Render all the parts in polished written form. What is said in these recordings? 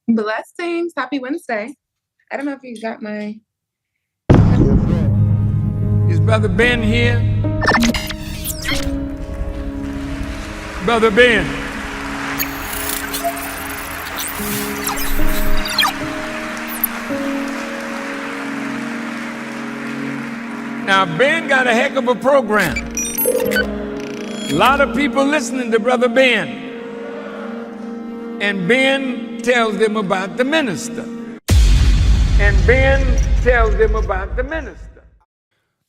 Blessings. Happy Wednesday. I don't know if you got my. Is Brother Ben here? Brother Ben. Now, Ben got a heck of a program. A lot of people listening to Brother Ben. And Ben tells them about the minister. And Ben tells them about the minister.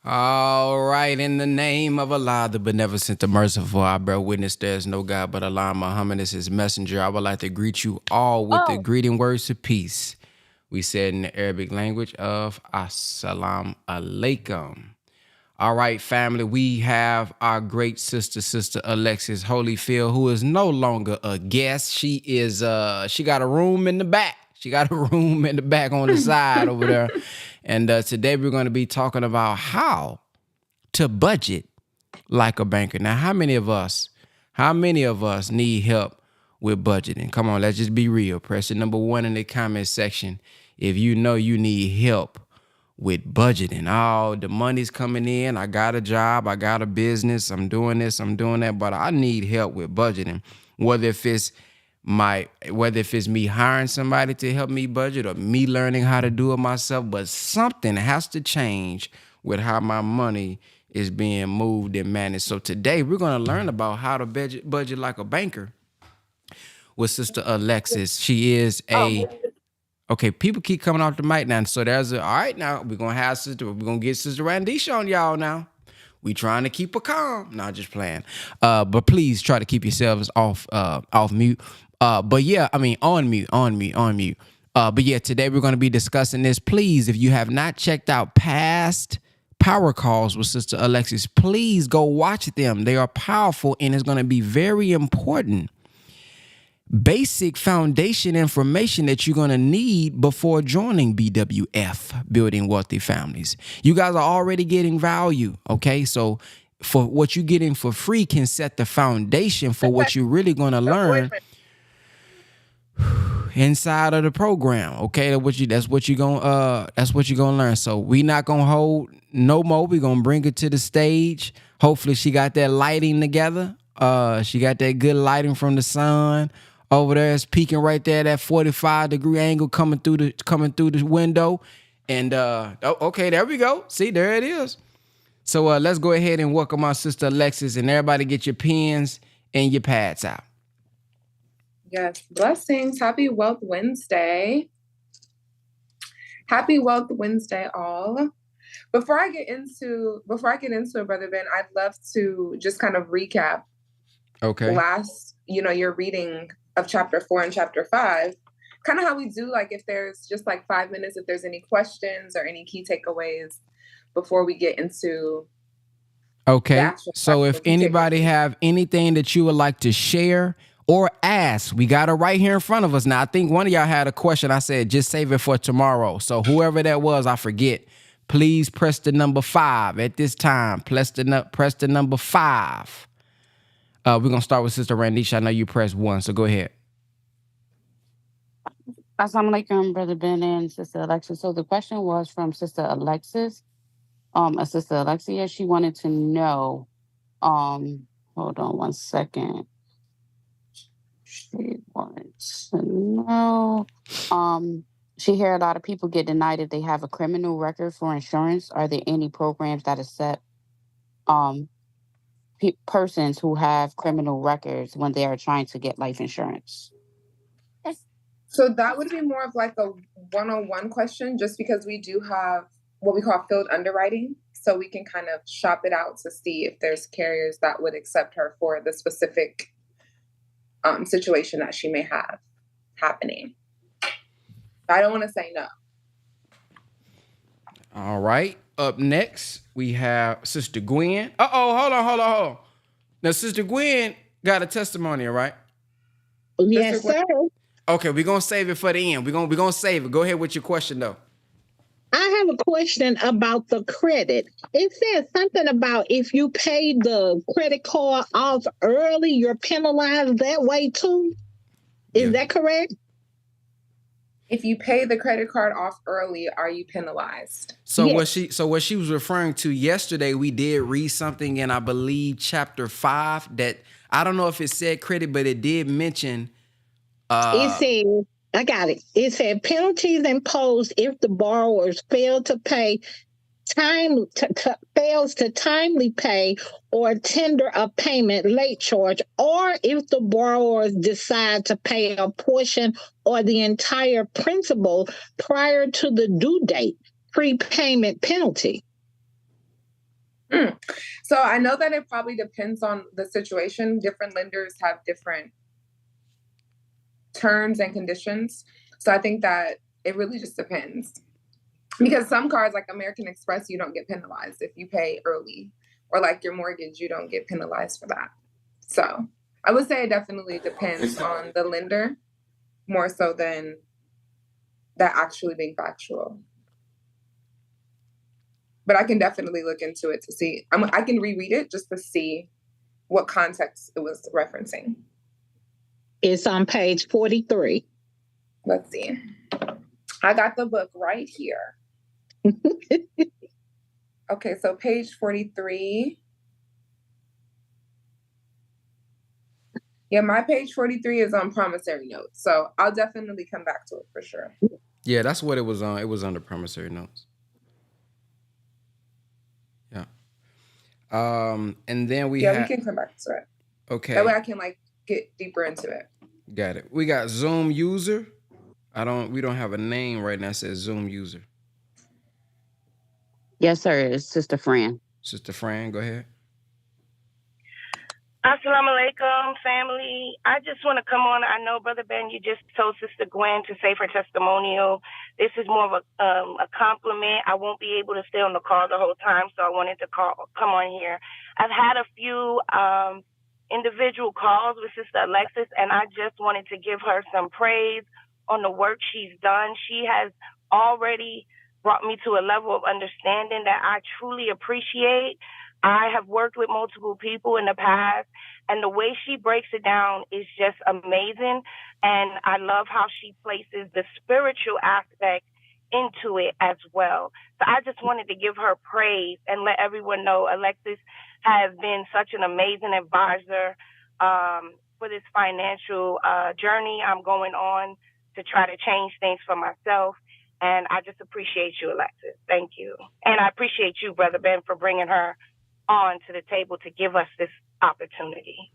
All right, in the name of Allah, the beneficent, the merciful, I bear witness there is no God but Allah. Muhammad is his messenger. I would like to greet you all with the greeting words of peace. We said in the Arabic language of Assalamu alaikum. All right, family, we have our great sister Alexis Holifield, who is no longer a guest. She got a room in the back. She got a room in the back on the side over there. And today we're going to be talking about how to budget like a banker. Now, how many of us need help with budgeting? Come on, let's just be real. Press the number 1 in the comment section if you know you need help with budgeting. Oh, the money's coming in. I got a job. I got a business. I'm doing this. I'm doing that. But I need help with budgeting. Whether if it's me hiring somebody to help me budget or me learning how to do it myself, but something has to change with how my money is being moved and managed. So today we're going to learn about how to budget like a banker with Sister Alexis. She is okay, people keep coming off the mic now. So all right, now we're going to get Sister Randisha on y'all now. We trying to keep her calm. Not just playing. But please try to keep yourselves off mute. But yeah, I mean, on mute. But yeah, today we're going to be discussing this. Please, if you have not checked out past power calls with Sister Alexis, please go watch them. They are powerful and it's going to be very important. Basic foundation information that you're going to need before joining BWF, Building Wealthy Families. You guys are already getting value, okay? So for what you're getting for free can set the foundation for what you're really going to learn inside of the program, okay? That's what you're gonna learn. So we not gonna hold no more. We're gonna bring it to the stage. Hopefully she got that lighting together. She got that good lighting from the sun. Over there, it's peeking right there, that 45-degree angle coming through the window. And okay, there we go. See, there it is. So let's go ahead and welcome our sister Alexis, and everybody get your pens and your pads out. Yes, blessings. Happy Wealth Wednesday. Happy Wealth Wednesday, all. Before I get into it, Brother Ben, I'd love to just kind of recap. Okay. Your reading of chapter 4 and chapter 5, kind of how we do, like if there's just like 5 minutes, if there's any questions or any key takeaways before we get into. Okay. So if anybody have anything that you would like to share or ask, we got it right here in front of us. Now, I think one of y'all had a question. I said, just save it for tomorrow. So whoever that was, I forget. Please press the number 5 at this time. Press the number 5. We're going to start with Sister Randisha. I know you pressed 1, so go ahead. Assalamu alaikum, Brother Ben and Sister Alexis. So the question was from Sister Alexis. Sister Alexia, she wanted to know, hold on one second. She wanted to know, she heard a lot of people get denied if they have a criminal record for insurance. Are there any programs that accept persons who have criminal records when they are trying to get life insurance? So that would be more of like a one-on-one question, just because we do have what we call field underwriting. So we can kind of shop it out to see if there's carriers that would accept her for the specific situation that she may have happening. I don't want to say no. All right. Up next, we have Sister Gwen. Hold on. Now, Sister Gwen got a testimony, right? Yes, sir. Okay, we're going to save it for the end. We're gonna save it. Go ahead with your question, though. I have a question about the credit. It says something about if you pay the credit card off early, you're penalized that way too. Is that correct? If you pay the credit card off early, are you penalized? So what she was referring to yesterday, we did read something in, I believe, chapter 5 that I don't know if it said credit, but it did mention. It said, I got it. It said penalties imposed if the borrowers fail to pay fails to timely pay or tender a payment late charge, or if the borrowers decide to pay a portion or the entire principal prior to the due date, prepayment penalty. So I know that it probably depends on the situation. Different lenders have different terms and conditions. So I think that it really just depends. Because some cards, like American Express, you don't get penalized if you pay early, or like your mortgage, you don't get penalized for that. So I would say it definitely depends on the lender more so than that actually being factual. But I can definitely look into it to see. I can reread it just to see what context it was referencing. It's on page 43. Let's see. I got the book right here. Okay, so page 43. Yeah, my page 43 is on promissory notes. So I'll definitely come back to it for sure. Yeah, that's what it was on. It was under promissory notes. Yeah. And then we we can come back to it. Okay. That way I can like get deeper into it. Got it. We got Zoom user. We don't have a name right now. It says Zoom user. Yes, sir. It's Sister Fran. Sister Fran, go ahead. Assalamu alaikum, family. I just want to come on. I know, Brother Ben, you just told Sister Gwen to save her testimonial. This is more of a compliment. I won't be able to stay on the call the whole time, so I wanted to come on here. I've had a few individual calls with Sister Alexis, and I just wanted to give her some praise on the work she's done. She has already brought me to a level of understanding that I truly appreciate. I have worked with multiple people in the past, and the way she breaks it down is just amazing. And I love how she places the spiritual aspect into it as well. So I just wanted to give her praise and let everyone know Alexis has been such an amazing advisor for this financial journey I'm going on to try to change things for myself. And I just appreciate you, Alexis. Thank you. And I appreciate you, Brother Ben, for bringing her on to the table to give us this opportunity.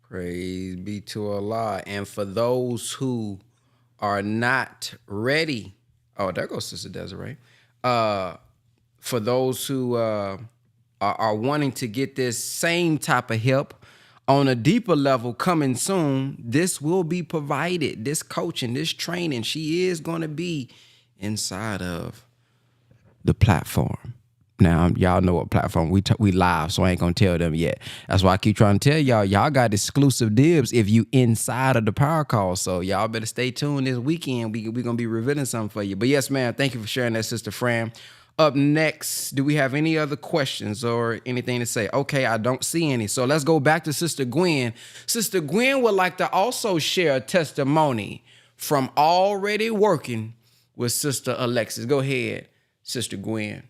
Praise be to Allah. And for those who are not ready, oh, there goes Sister Desiree. For those who are wanting to get this same type of help on a deeper level coming soon, this will be provided. This coaching, this training, she is going to be inside of the platform. Now, y'all know what platform we live, so I ain't gonna tell them yet. That's why I keep trying to tell y'all got exclusive dibs if you inside of the power call. So y'all better stay tuned this weekend. We gonna be revealing something for you. But yes, ma'am, thank you for sharing that, Sister Fran. Up next, do we have any other questions or anything to say? Okay, I don't see any. So let's go back to Sister Gwen. Sister Gwen would like to also share a testimony from already working with Sister Alexis. Go ahead, Sister Gwen.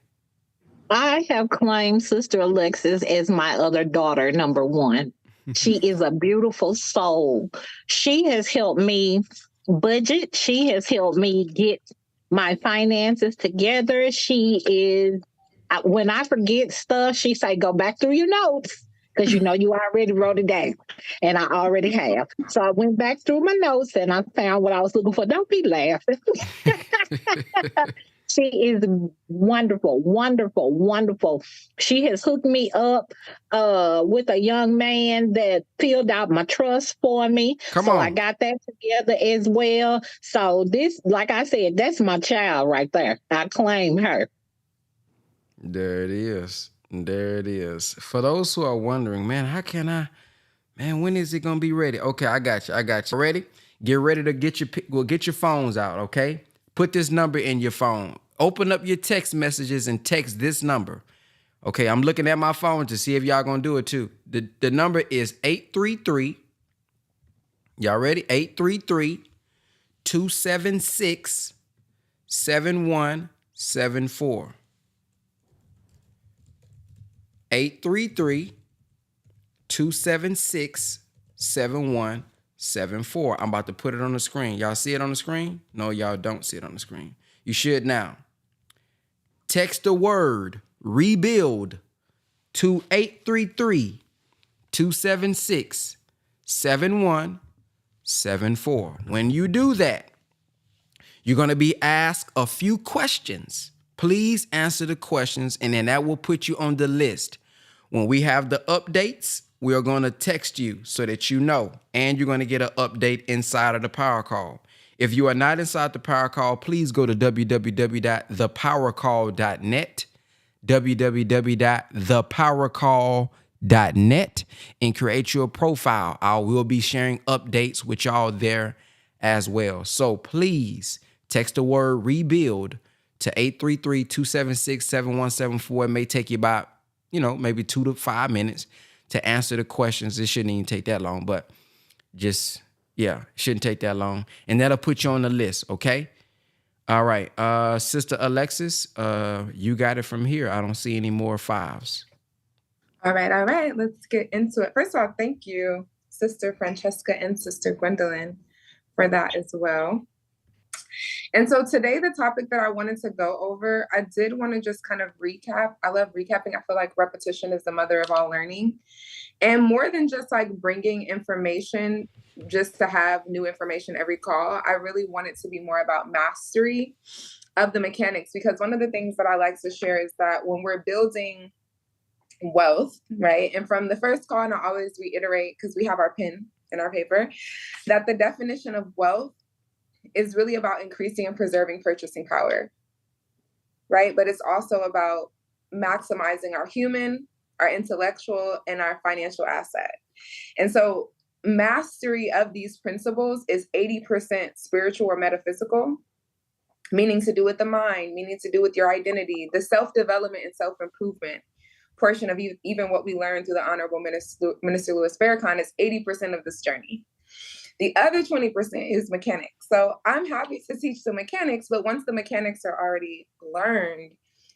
I have claimed Sister Alexis as my other daughter, number one. She is a beautiful soul. She has helped me budget. She has helped me get my finances together. She is, when I forget stuff, she say, go back through your notes, because you know you already wrote it down, and I already have. So I went back through my notes, and I found what I was looking for. Don't be laughing. She is wonderful, wonderful, wonderful. She has hooked me up with a young man that filled out my trust for me. So I got that together as well. So this, like I said, that's my child right there. I claim her. There it is. There it is. For those who are wondering, man, when is it going to be ready? Okay, I got you. Ready? Get ready to get your phones out, okay? Put this number in your phone. Open up your text messages and text this number. Okay, I'm looking at my phone to see if y'all gonna do it too. The number is 833. Y'all ready? 833-276-7174. 833-276-7174. I'm about to put it on the screen. Y'all see it on the screen? No, y'all don't see it on the screen. You should now. Text the word rebuild to 833-276-7174. When you do that, you're going to be asked a few questions. Please answer the questions, and then that will put you on the list. When we have the updates, we are going to text you so that you know, and you're going to get an update inside of the Power Call. If you are not inside the Power Call, please go to www.thepowercall.net, www.thepowercall.net, and create your profile. I will be sharing updates with y'all there as well. So please text the word rebuild to 833-276-7174. It may take you about, maybe 2 to 5 minutes to answer the questions. It shouldn't even take that long, but it shouldn't take that long. And that'll put you on the list, okay? All right. Sister Alexis, you got it from here. I don't see any more 5s. All right. Let's get into it. First of all, thank you, Sister Francesca and Sister Gwendolyn, for that as well. And so today, the topic that I wanted to go over, I did want to just kind of recap. I love recapping. I feel like repetition is the mother of all learning. And more than just like bringing information just to have new information every call, I really want it to be more about mastery of the mechanics. Because one of the things that I like to share is that when we're building wealth, right? And from the first call, and I always reiterate, because we have our pen and our paper, that the definition of wealth is really about increasing and preserving purchasing power, right? But it's also about maximizing our human, our intellectual, and our financial asset. And so mastery of these principles is 80% spiritual or metaphysical, meaning to do with the mind, meaning to do with your identity, the self-development and self-improvement portion of even what we learned through the Honorable Minister Louis Farrakhan is 80% of this journey. The other 20% is mechanics. So I'm happy to teach the mechanics, but once the mechanics are already learned,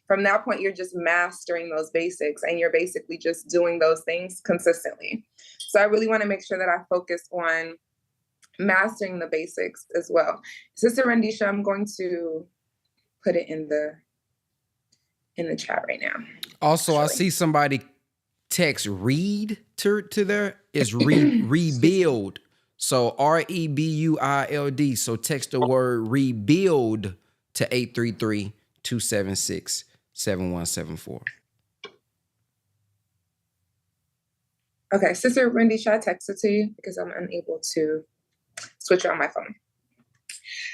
from that point, you're just mastering those basics and you're basically just doing those things consistently. So I really want to make sure that I focus on mastering the basics as well. Sister Rendisha, I'm going to put it in the chat right now. Also, actually, I see somebody text read to there. It's rebuild. So REBUILD. So text the word rebuild to 833-276-7174. Okay, Sister Wendy, should I text it to you? Because I'm unable to switch it on my phone.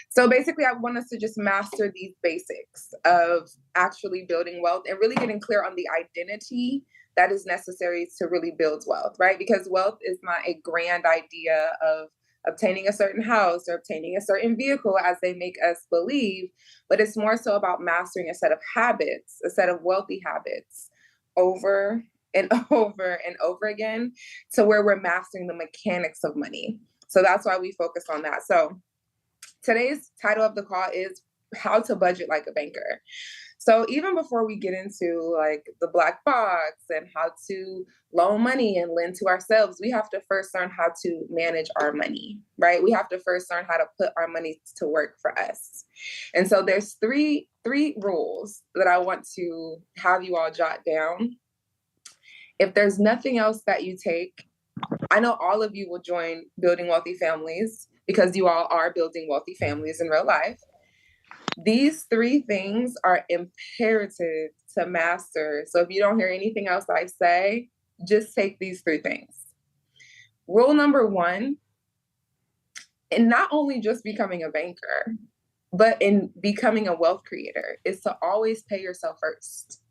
So basically, I want us to just master these basics of actually building wealth and really getting clear on the identity that is necessary to really build wealth, right? Because wealth is not a grand idea of obtaining a certain house or obtaining a certain vehicle as they make us believe, but it's more so about mastering a set of habits, a set of wealthy habits over and over and over again to where we're mastering the mechanics of money. So that's why we focus on that. So today's title of the call is How to Budget Like a Banker. So even before we get into like the black box and how to loan money and lend to ourselves, we have to first learn how to manage our money, right? We have to first learn how to put our money to work for us. And so there's three rules that I want to have you all jot down. If there's nothing else that you take, I know all of you will join Building Wealthy Families because you all are building wealthy families in real life. These three things are imperative to master. So if you don't hear anything else I say, just take these three things. Rule number one, in not only just becoming a banker, but in becoming a wealth creator, is to always pay yourself first.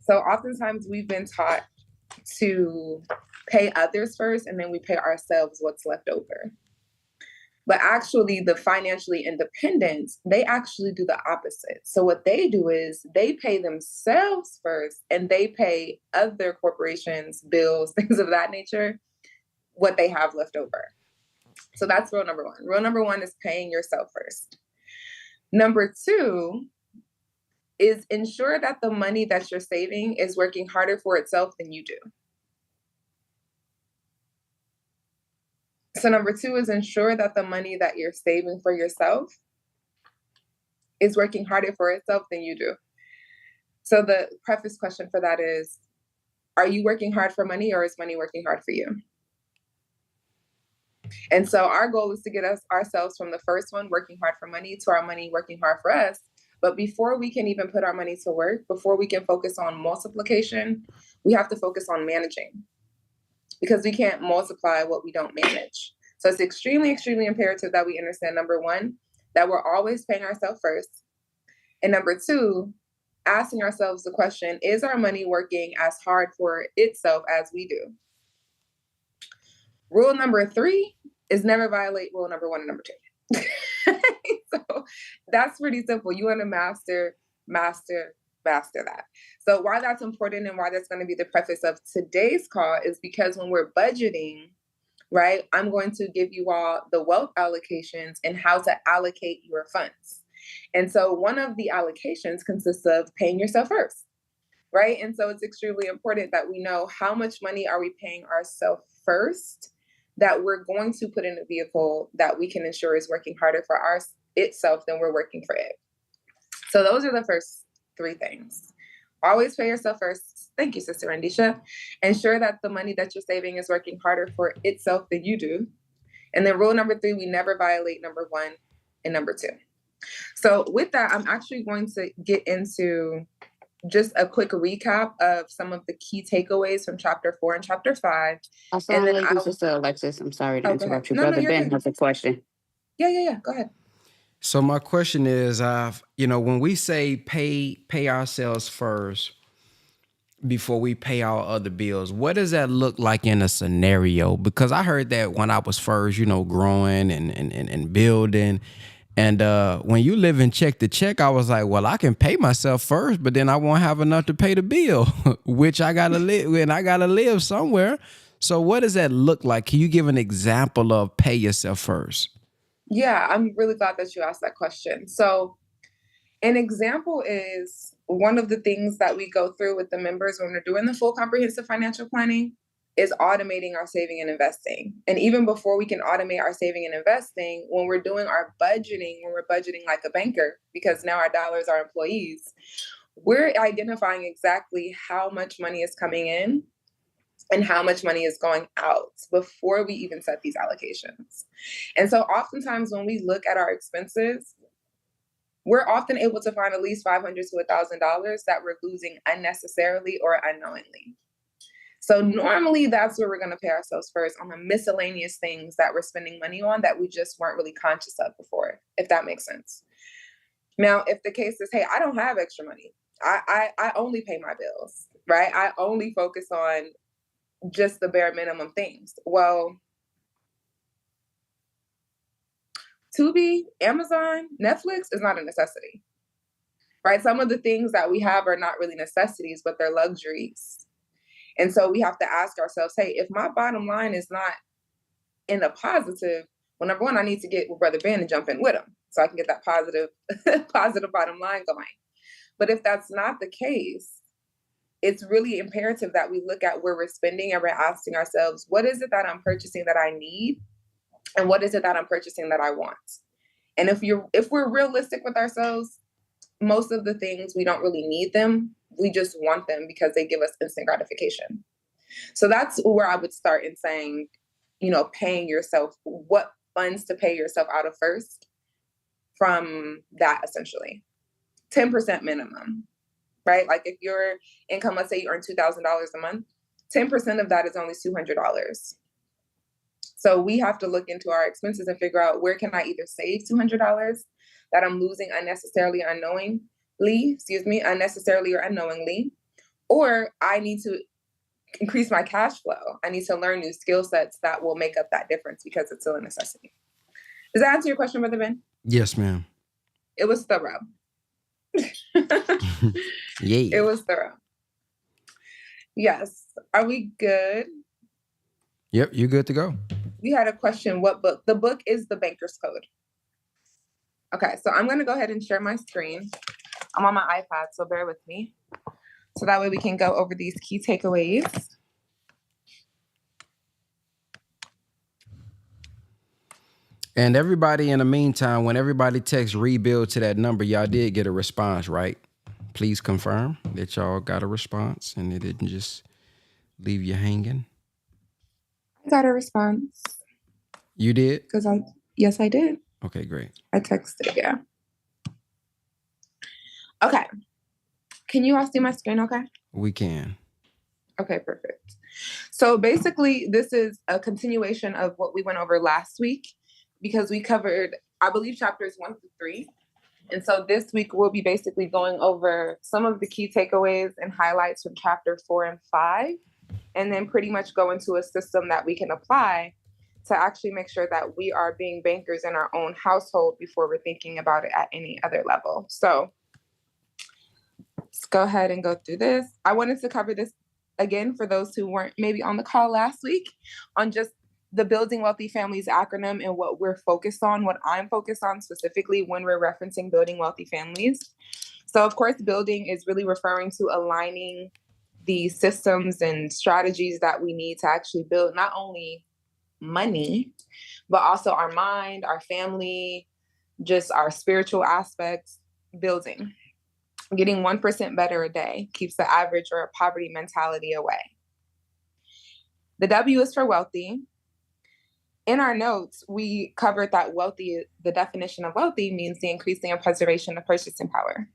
So oftentimes we've been taught to pay others first, and then we pay ourselves what's left over. But actually, the financially independent, they actually do the opposite. So what they do is they pay themselves first, and they pay other corporations, bills, things of that nature, what they have left over. So that's rule number 1. Rule number 1 is paying yourself first. Number 2 is ensure that the money that you're saving is working harder for itself than you do. So number 2 is ensure that the money that you're saving for yourself is working harder for itself than you do. So the preface question for that is, are you working hard for money, or is money working hard for you? And so our goal is to get ourselves from the first one, working hard for money, to our money working hard for us. But before we can even put our money to work, before we can focus on multiplication, we have to focus on managing, because we can't multiply what we don't manage. So it's extremely, extremely imperative that we understand, number 1, that we're always paying ourselves first. And number 2, asking ourselves the question, is our money working as hard for itself as we do? Rule number 3 is never violate rule number 1 and number 2. So that's pretty simple. You want to master that. So why that's important and why that's going to be the preface of today's call is because when we're budgeting, right, I'm going to give you all the wealth allocations and how to allocate your funds. And so one of the allocations consists of paying yourself first, right? And so it's extremely important that we know how much money are we paying ourselves first, that we're going to put in a vehicle that we can ensure is working harder for itself than we're working for it. So those are the first 3 things. Always pay yourself first. Thank you, Sister Randisha. Ensure that the money that you're saving is working harder for itself than you do. And then rule number 3, we never violate number 1 and number 2. So with that, I'm actually going to get into just a quick recap of some of the key takeaways from chapter 4 and chapter 5. And then Sister Alexis, I'm sorry to interrupt you. No, Brother Ben has a question. Yeah. Go ahead. So my question is, when we say pay ourselves first before we pay our other bills, what does that look like in a scenario? Because I heard that when I was first, growing and building. And when you live in check to check, I was like, well, I can pay myself first, but then I won't have enough to pay the bill, which I gotta live, and I gotta live somewhere. So what does that look like? Can you give an example of pay yourself first? Yeah, I'm really glad that you asked that question. So an example is one of the things that we go through with the members when we're doing the full comprehensive financial planning is automating our saving and investing. And even before we can automate our saving and investing, when we're doing our budgeting, when we're budgeting like a banker, because now our dollars are employees, we're identifying exactly how much money is coming in and how much money is going out before we even set these allocations. And so oftentimes when we look at our expenses, we're often able to find at least $500 to $1,000 that we're losing unnecessarily or unknowingly. So normally that's where we're going to pay ourselves first, on the miscellaneous things that we're spending money on that we just weren't really conscious of before, if that makes sense. Now, if the case is, hey, I don't have extra money. I only pay my bills, right? I only focus on just the bare minimum things. Well, Tubi, Amazon, Netflix is not a necessity, right? Some of the things that we have are not really necessities, but they're luxuries. And so we have to ask ourselves, hey, if my bottom line is not in a positive, well, number 1, I need to get with Brother Ben and jump in with him so I can get that positive bottom line going. But if that's not the case, it's really imperative that we look at where we're spending and we're asking ourselves, what is it that I'm purchasing that I need? And what is it that I'm purchasing that I want? And if we're realistic with ourselves, most of the things we don't really need them. We just want them because they give us instant gratification. So that's where I would start in saying, paying yourself, what funds to pay yourself out of first from that, essentially. 10% minimum, right? Like if your income, let's say you earn $2,000 a month, 10% of that is only $200. So we have to look into our expenses and figure out where can I either save $200 that I'm losing unnecessarily or unknowingly, or I need to increase my cash flow. I need to learn new skill sets that will make up that difference because it's still a necessity. Does that answer your question, Brother Ben? Yes, ma'am. It was thorough. Yeah. It was thorough. Yes. Are we good? Yep, you're good to go. we had a question, what book? The book is The Banker's Code. Okay, so I'm going to go ahead and share my screen. I'm on my iPad, so bear with me. So that way we can go over these key takeaways. And everybody, in the meantime, when everybody texts rebuild to that number, y'all did get a response, right? Please confirm that y'all got a response and it didn't just leave you hanging. I got a response. You did? Yes, I did. Okay, great. I texted, yeah. Okay. Can you all see my screen okay? We can. Okay, perfect. So basically, this is a continuation of what we went over last week because we covered, I believe, chapters 1 through 3. And so this week, we'll be basically going over some of the key takeaways and highlights from chapter 4 and 5, and then pretty much go into a system that we can apply to actually make sure that we are being bankers in our own household before we're thinking about it at any other level. So let's go ahead and go through this. I wanted to cover this again for those who weren't maybe on the call last week on just the Building Wealthy Families acronym and what we're focused on, what I'm focused on specifically when we're referencing building wealthy families. So of course, building is really referring to aligning the systems and strategies that we need to actually build not only money, but also our mind, our family, just our spiritual aspects. Building. Getting 1% better a day keeps the average or a poverty mentality away. The W is for wealthy. In our notes, we covered that wealthy, the definition of wealthy means the increasing and preservation of purchasing power.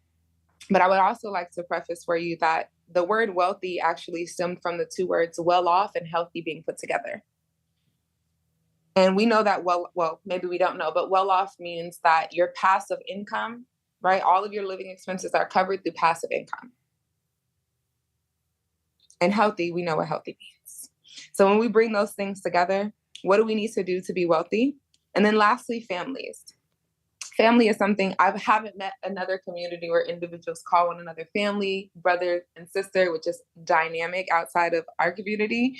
But I would also like to preface for you that the word wealthy actually stemmed from the two words well off and healthy being put together. And we know that well, maybe we don't know, but well off means that your passive income, right? All of your living expenses are covered through passive income. And healthy, we know what healthy means. So when we bring those things together, what do we need to do to be wealthy? And then lastly, families. Family is something I haven't met another community where individuals call one another family, brother and sister, which is dynamic outside of our community.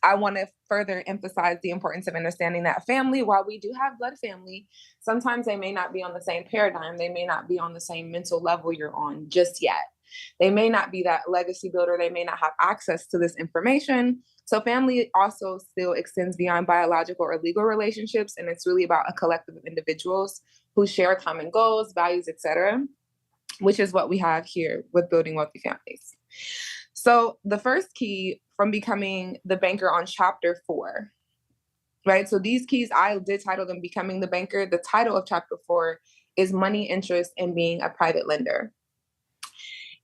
I want to further emphasize the importance of understanding that family, while we do have blood family, sometimes they may not be on the same paradigm. They may not be on the same mental level you're on just yet. They may not be that legacy builder. They may not have access to this information. So family also still extends beyond biological or legal relationships. And it's really about a collective of individuals who share common goals, values, etc., which is what we have here with building wealthy families. So the first key from becoming the banker on chapter 4, right? So these keys, I did title them Becoming the Banker. The title of chapter 4 is Money, Interest, and Being a Private Lender.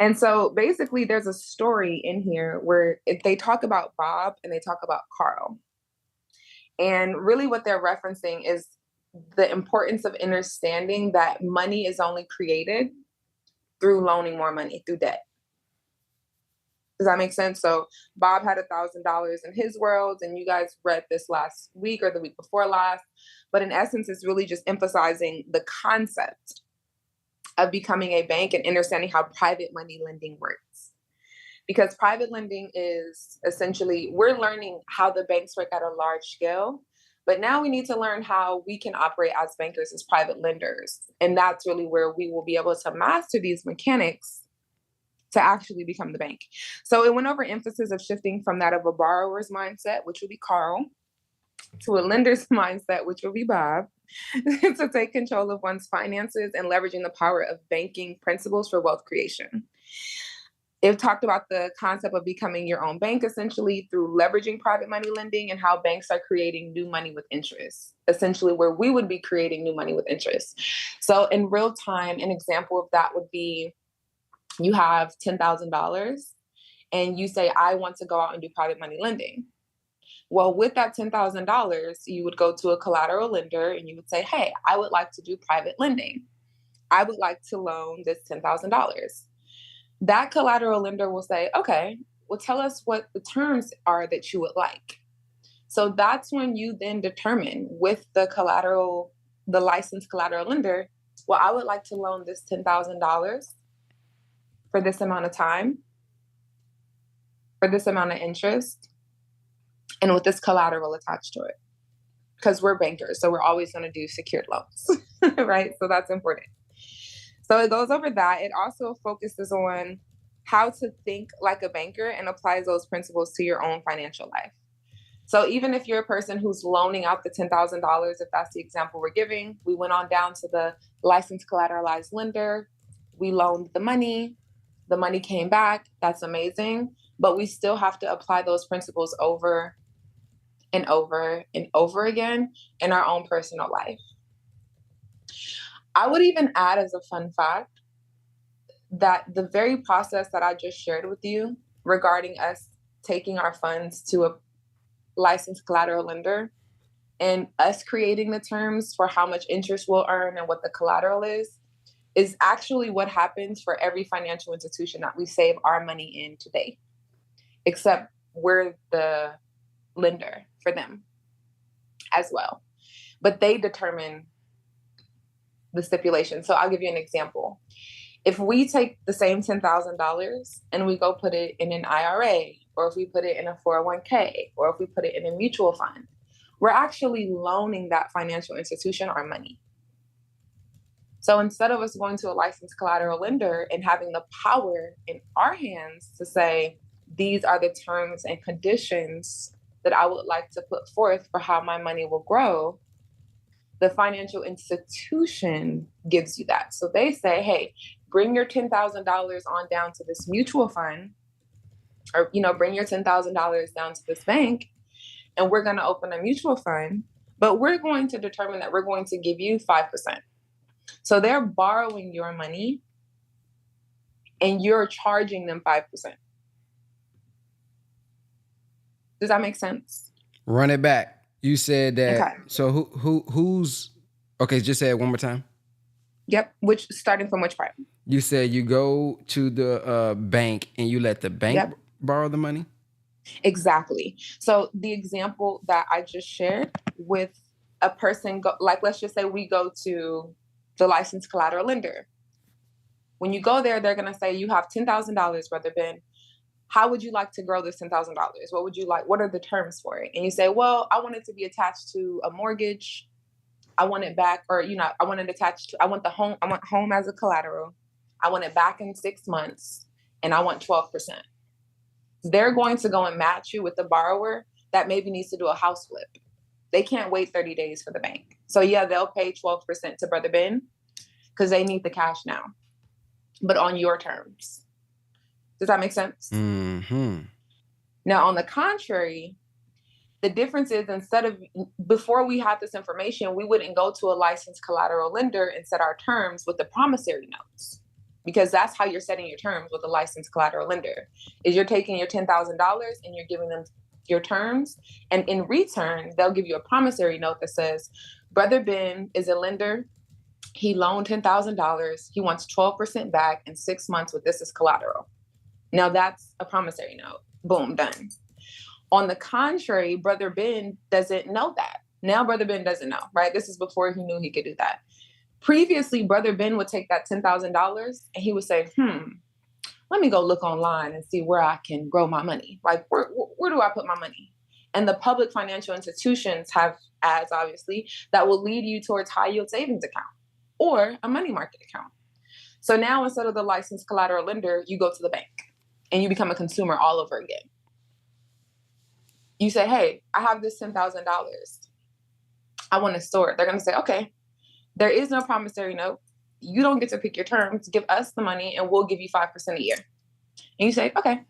And so basically there's a story in here where they talk about Bob and they talk about Carl. And really what they're referencing is the importance of understanding that money is only created through loaning more money, through debt. Does that make sense? So Bob had $1,000 in his world, and you guys read this last week or the week before last. But in essence, it's really just emphasizing the concept of becoming a bank and understanding how private money lending works. Because private lending is essentially, we're learning how the banks work at a large scale, but now we need to learn how we can operate as bankers, as private lenders. And that's really where we will be able to master these mechanics to actually become the bank. So it went over emphasis of shifting from that of a borrower's mindset, which would be Carl, to a lender's mindset, which will be Bob, to take control of one's finances and leveraging the power of banking principles for wealth creation. It talked about the concept of becoming your own bank, essentially through leveraging private money lending and how banks are creating new money with interest, essentially where we would be creating new money with interest. So in real time, an example of that would be you have $10,000 and you say, I want to go out and do private money lending. Well, with that $10,000, you would go to a collateral lender and you would say, hey, I would like to do private lending. I would like to loan this $10,000. That collateral lender will say, okay, well, tell us what the terms are that you would like. So that's when you then determine with the collateral, the licensed collateral lender, well, I would like to loan this $10,000 for this amount of time, for this amount of interest, and with this collateral attached to it. because we're bankers. So we're always going to do secured loans, right? So that's important. So it goes over that. It also focuses on how to think like a banker and applies those principles to your own financial life. So even if you're a person who's loaning out the $10,000, if that's the example we're giving, we went on down to the licensed collateralized lender, we loaned the money came back, that's amazing, but we still have to apply those principles over and over and over again in our own personal life. I would even add as a fun fact that the very process that I just shared with you regarding us taking our funds to a licensed collateral lender and us creating the terms for how much interest we'll earn and what the collateral is actually what happens for every financial institution that we save our money in today, except we're the lender for them as well. But they determine the stipulation. So I'll give you an example. If we take the same $10,000 and we go put it in an IRA, or if we put it in a 401k, or if we put it in a mutual fund, we're actually loaning that financial institution our money. So instead of us going to a licensed collateral lender and having the power in our hands to say, these are the terms and conditions that I would like to put forth for how my money will grow, the financial institution gives you that. So they say, hey, bring your $10,000 on down to this mutual fund, or, bring your $10,000 down to this bank, and we're going to open a mutual fund, but we're going to determine that we're going to give you 5%. So they're borrowing your money and you're charging them 5%. Does that make sense? Run it back. You said that. Okay. So who's okay? Just say it one more time. Yep. Starting from which part? You said you go to the bank and you let the bank borrow the money? Exactly. So the example that I just shared with a person, let's just say we go to the licensed collateral lender. When you go there, they're going to say, you have $10,000, Brother Ben. How would you like to grow this $10,000? What would you like? What are the terms for it? And you say, well, I want it to be attached to a mortgage. I want it back, or, I want it attached to, I want home as a collateral. I want it back in 6 months, and I want 12%. They're going to go and match you with the borrower that maybe needs to do a house flip. They can't wait 30 days for the bank. So yeah, they'll pay 12% to Brother Ben because they need the cash now, but on your terms. Does that make sense? Mm-hmm. Now, on the contrary, the difference is before we had this information, we wouldn't go to a licensed collateral lender and set our terms with the promissory notes, because that's how you're setting your terms with a licensed collateral lender, is you're taking your $10,000 and you're giving them your terms. And in return, they'll give you a promissory note that says, Brother Ben is a lender. He loaned $10,000. He wants 12% back in 6 months with this as collateral. Now that's a promissory note. Boom, done. On the contrary, Brother Ben doesn't know that. Now Brother Ben doesn't know, right? This is before he knew he could do that. Previously, Brother Ben would take that $10,000 and he would say, let me go look online and see where I can grow my money. Like, where do I put my money? And the public financial institutions have ads, obviously, that will lead you towards high yield savings account or a money market account. So now instead of the licensed collateral lender, you go to the bank and you become a consumer all over again. You say, hey, I have this $10,000. I want to store it. They're going to say, okay, there is no promissory note. You don't get to pick your terms. Give us the money and we'll give you 5% a year. And you say, okay.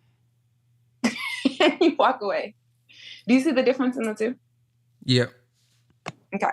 And you walk away. Do you see the difference in the two? Yep. Okay.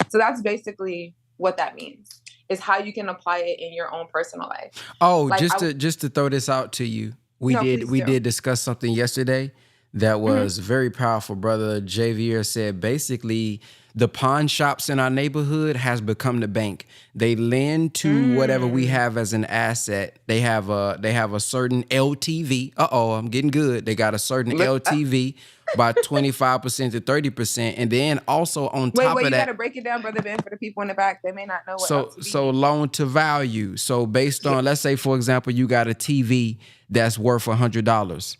So that's basically what that means, is how you can apply it in your own personal life. Oh, like just to throw this out to you. We did discuss something yesterday that was very powerful. Brother Javier said basically the pawn shops in our neighborhood has become the bank. They lend to whatever we have as an asset. They have a certain LTV. I'm getting good. They got a certain LTV by 25% to 30%. And then also on top of that. You got to break it down, Brother Ben, for the people in the back. They may not know what LTV is. So loan to value. So based on, let's say, for example, you got a TV that's worth $100.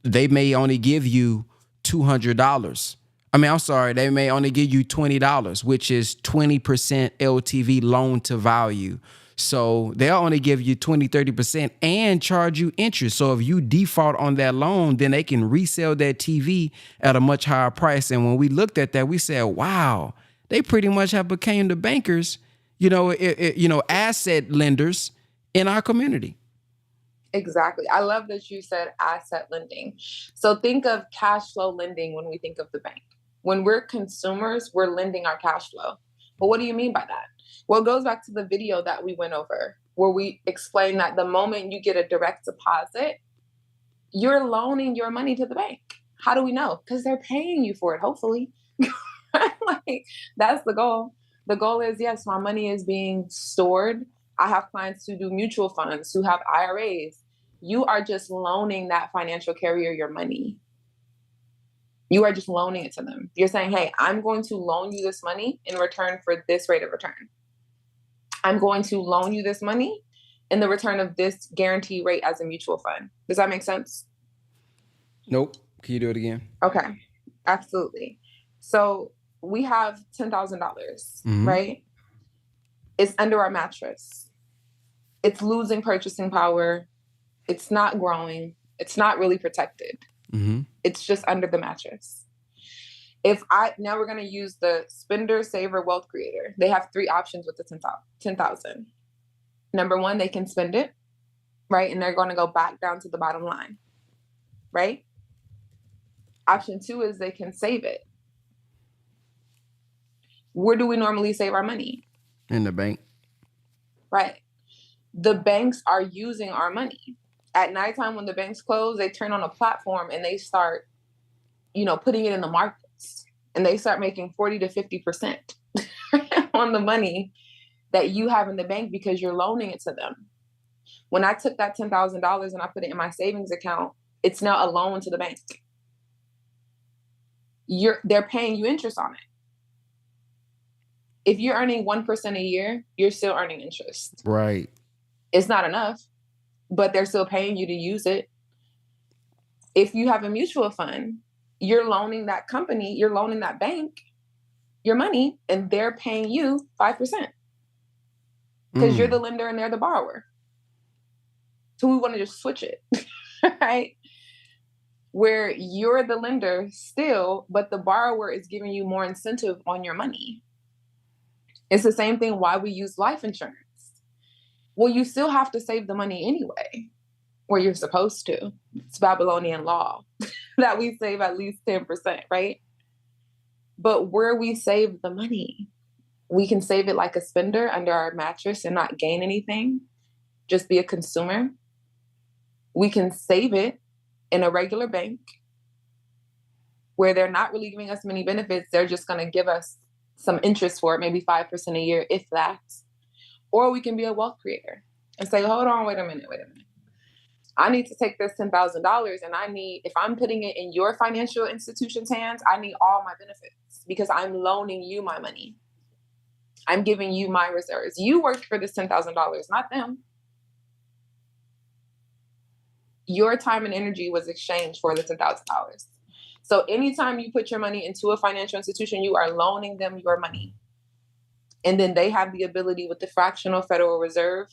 They may only give you $200. I'm sorry, they may only give you $20, which is 20% LTV, loan to value. So they'll only give you 20, 30% and charge you interest. So if you default on that loan, then they can resell that TV at a much higher price. And when we looked at that, we said, wow, they pretty much have became the bankers, asset lenders in our community. Exactly. I love that you said asset lending. So think of cash flow lending when we think of the bank. When we're consumers, we're lending our cash flow. But what do you mean by that? Well, it goes back to the video that we went over where we explained that the moment you get a direct deposit, you're loaning your money to the bank. How do we know? Because they're paying you for it, hopefully. Like, that's the goal. The goal is, yes, my money is being stored. I have clients who do mutual funds, who have IRAs. You are just loaning that financial carrier your money. You are just loaning it to them. You're saying, hey, I'm going to loan you this money in return for this rate of return. I'm going to loan you this money in the return of this guarantee rate as a mutual fund. Does that make sense? Nope. Can you do it again? Okay, absolutely. So we have $10,000, right? It's under our mattress. It's losing purchasing power. It's not growing. It's not really protected. It's just under the mattress. Now we're going to use the spender, saver, wealth creator. They have 3 options with the 10,000. Number 1, they can spend it, right? And they're going to go back down to the bottom line, right? Option 2 is they can save it. Where do we normally save our money? In the bank. Right. The banks are using our money. At nighttime, when the banks close, they turn on a platform and they start, putting it in the markets, and they start making 40 to 50% on the money that you have in the bank because you're loaning it to them. When I took that $10,000 and I put it in my savings account, it's now a loan to the bank. They're paying you interest on it. If you're earning 1% a year, you're still earning interest. Right. It's not enough, but they're still paying you to use it. If you have a mutual fund, you're loaning that company, you're loaning that bank your money, and they're paying you 5% because you're the lender and they're the borrower. So we want to just switch it, right? Where you're the lender still, but the borrower is giving you more incentive on your money. It's the same thing why we use life insurance. Well, you still have to save the money anyway, or you're supposed to. It's Babylonian law that we save at least 10%, right? But where we save the money, we can save it like a spender under our mattress and not gain anything, just be a consumer. We can save it in a regular bank where they're not really giving us many benefits. They're just going to give us some interest for it, maybe 5% a year, if that. Or we can be a wealth creator and say, hold on, wait a minute. I need to take this $10,000 and if I'm putting it in your financial institution's hands, I need all my benefits because I'm loaning you my money. I'm giving you my reserves. You worked for this $10,000, not them. Your time and energy was exchanged for the $10,000. So anytime you put your money into a financial institution, you are loaning them your money. And then they have the ability with the fractional Federal Reserve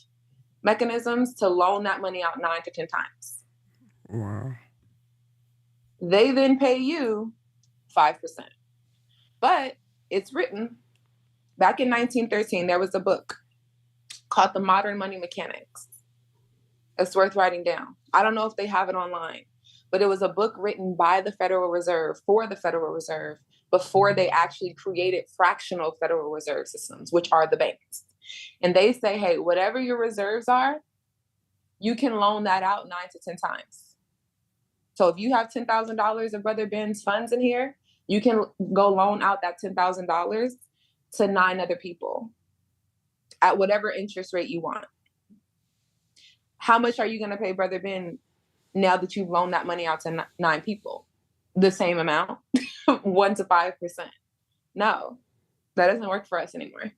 mechanisms to loan that money out 9 to 10 times. Wow. They then pay you 5%. But it's written back in 1913, there was a book called The Modern Money Mechanics. It's worth writing down. I don't know if they have it online, but it was a book written by the Federal Reserve for the Federal Reserve before they actually created fractional Federal Reserve systems, which are the banks. And they say, hey, whatever your reserves are, you can loan that out 9 to 10 times. So if you have $10,000 of Brother Ben's funds in here, you can go loan out that $10,000 to 9 other people at whatever interest rate you want. How much are you going to pay Brother Ben now that you've loaned that money out to 9 people? The same amount, 1 to 5%. No, that doesn't work for us anymore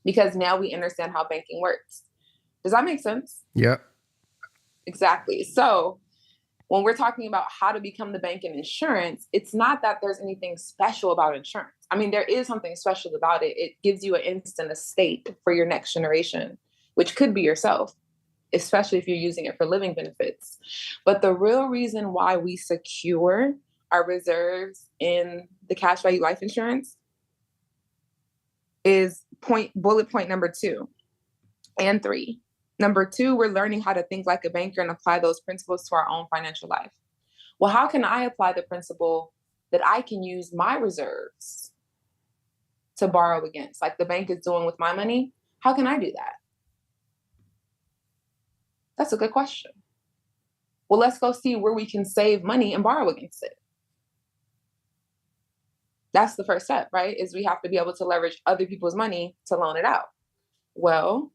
because now we understand how banking works. Does that make sense? Yep. Exactly. So when we're talking about how to become the bank in insurance, it's not that there's anything special about insurance. I mean, there is something special about it. It gives you an instant estate for your next generation, which could be yourself, especially if you're using it for living benefits. But the real reason why we secure our reserves in the cash value life insurance is bullet point number 2 and 3. Number 2, we're learning how to think like a banker and apply those principles to our own financial life. Well, how can I apply the principle that I can use my reserves to borrow against, like the bank is doing with my money? How can I do that? That's a good question. Well, let's go see where we can save money and borrow against it. That's the first step, right? Is we have to be able to leverage other people's money to loan it out. Well,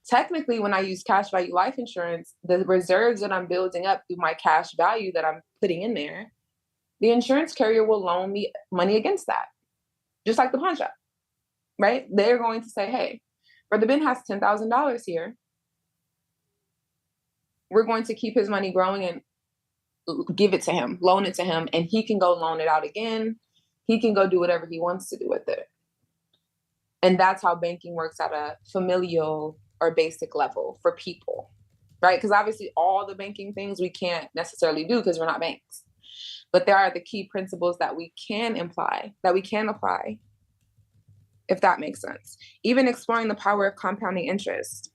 technically, when I use cash value life insurance, the reserves that I'm building up through my cash value that I'm putting in there, the insurance carrier will loan me money against that, just like the pawn shop, right? They're going to say, hey, Brother Ben has $10,000 here. We're going to keep his money growing and give it to him, loan it to him, and he can go loan it out again. He can go do whatever he wants to do with it. And that's how banking works at a familial or basic level for people, right? Because obviously all the banking things we can't necessarily do because we're not banks. But there are the key principles that we can apply, if that makes sense. Even exploring the power of compounding interest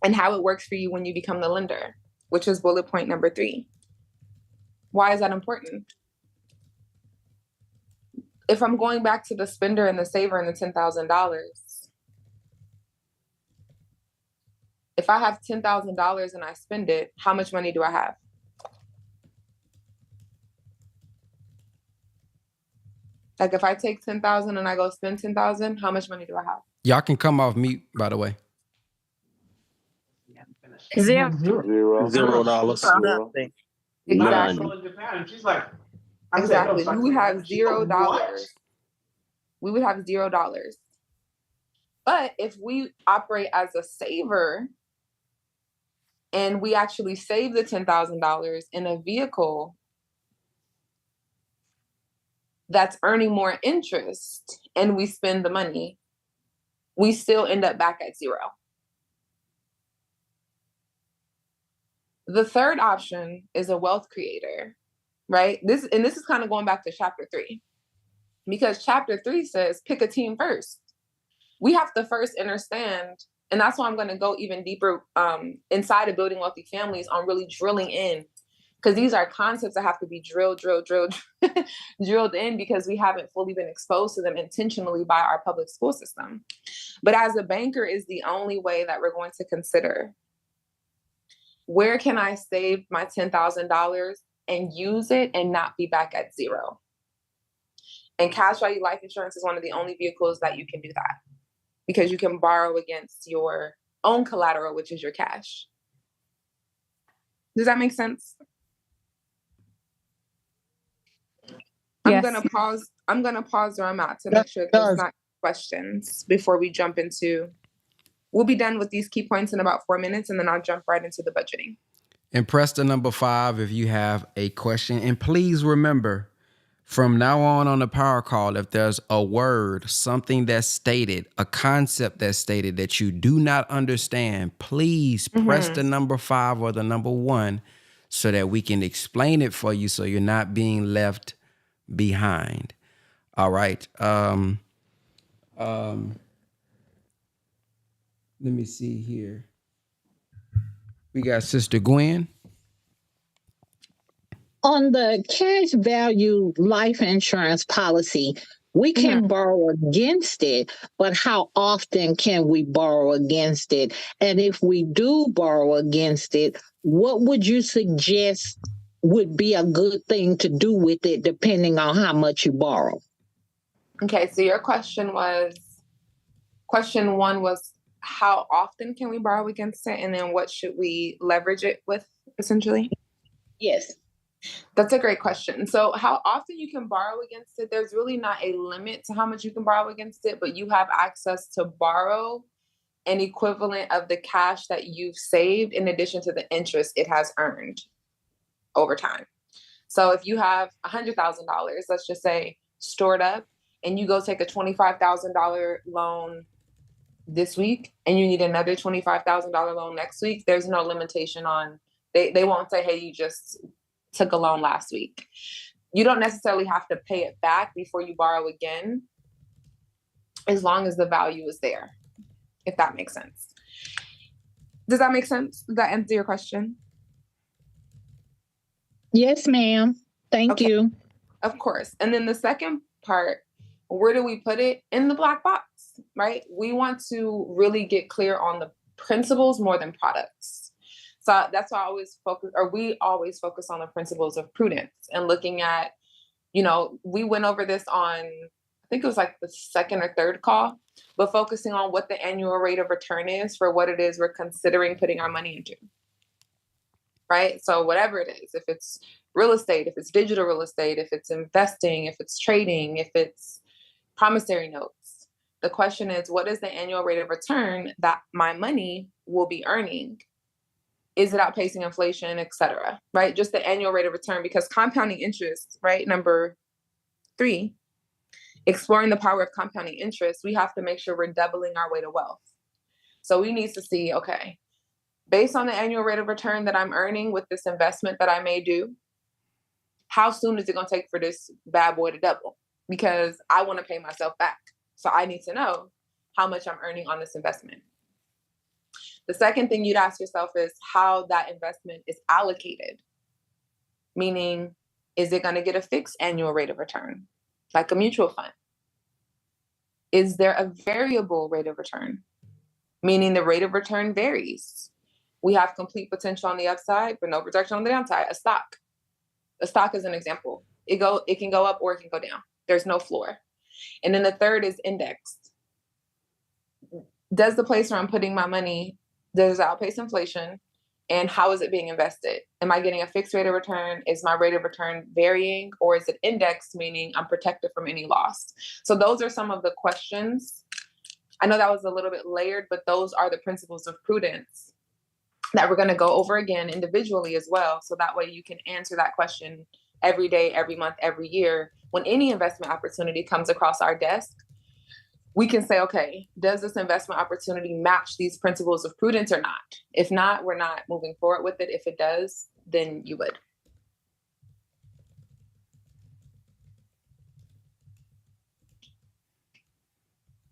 and how it works for you when you become the lender, which is bullet point number 3. Why is that important? If I'm going back to the spender and the saver and the $10,000, if I have $10,000 and I spend it, how much money do I have? Like if I take 10,000 and I go spend 10,000, how much money do I have? Y'all can come off mute, by the way. $0. Exactly. Exactly. We would have $0. We would have $0. But if we operate as a saver and we actually save the $10,000 in a vehicle that's earning more interest and we spend the money, we still end up back at 0. The third option is a wealth creator, right? This is kind of going back to chapter 3, because chapter 3 says pick a team first. We have to first understand, and that's why I'm going to go even deeper inside of building wealthy families on really drilling in, because these are concepts that have to be drilled in, because we haven't fully been exposed to them intentionally by our public school system. But as a banker is the only way that we're going to consider, where can I save my $10,000 and use it and not be back at 0? And cash value life insurance is one of the only vehicles that you can do that, because you can borrow against your own collateral, which is your cash. Does that make sense? Yes. I'm gonna pause where I'm at to make sure there's not questions before we jump into. We'll be done with these key points in about 4 minutes, and then I'll jump right into the budgeting. And press the number 5 if you have a question. And please remember, from now on the power call, if there's a word, something that's stated, a concept that's stated that you do not understand, please press the number 5 or the number 1 so that we can explain it for you so you're not being left behind. All right. Let me see here. We got Sister Gwen. On the cash value life insurance policy, we can borrow against it, but how often can we borrow against it? And if we do borrow against it, what would you suggest would be a good thing to do with it depending on how much you borrow? Okay, so your question 1 was, how often can we borrow against it? And then what should we leverage it with, essentially? Yes. That's a great question. So how often you can borrow against it, there's really not a limit to how much you can borrow against it, but you have access to borrow an equivalent of the cash that you've saved in addition to the interest it has earned. over time. So if you have $100,000, let's just say stored up, and you go take a $25,000 loan this week and you need another $25,000 loan next week, there's no limitation on, they won't say, hey, you just took a loan last week. You don't necessarily have to pay it back before you borrow again, as long as the value is there, if that makes sense. Does that make sense? Does that answer your question? Yes, ma'am. Thank you. Of course. And then the second part, where do we put it? In the black box, right? We want to really get clear on the principles more than products. So that's why we always focus on the principles of prudence and looking at, we went over this on, I think it was like the second or third call, but focusing on what the annual rate of return is for what it is we're considering putting our money into, right? So whatever it is, if it's real estate, if it's digital real estate, if it's investing, if it's trading, if it's promissory notes, the question is, what is the annual rate of return that my money will be earning? Is it outpacing inflation, et cetera, right? Just the annual rate of return, because compounding interest, right? Number 3, exploring the power of compounding interest, we have to make sure we're doubling our way to wealth. So we need to see, okay, based on the annual rate of return that I'm earning with this investment that I may do, how soon is it going to take for this bad boy to double? Because I want to pay myself back. So I need to know how much I'm earning on this investment. The second thing you'd ask yourself is how that investment is allocated. Meaning, is it going to get a fixed annual rate of return, like a mutual fund? Is there a variable rate of return? Meaning the rate of return varies. We have complete potential on the upside, but no protection on the downside. A stock is an example. It can go up or it can go down. There's no floor. And then the third is indexed. Does the place where I'm putting my money, does it outpace inflation? And how is it being invested? Am I getting a fixed rate of return? Is my rate of return varying? Or is it indexed, meaning I'm protected from any loss? So those are some of the questions. I know that was a little bit layered, but those are the principles of prudence that we're going to go over again individually as well. So that way you can answer that question every day, every month, every year. When any investment opportunity comes across our desk, we can say, okay, does this investment opportunity match these principles of prudence or not? If not, we're not moving forward with it. If it does, then you would.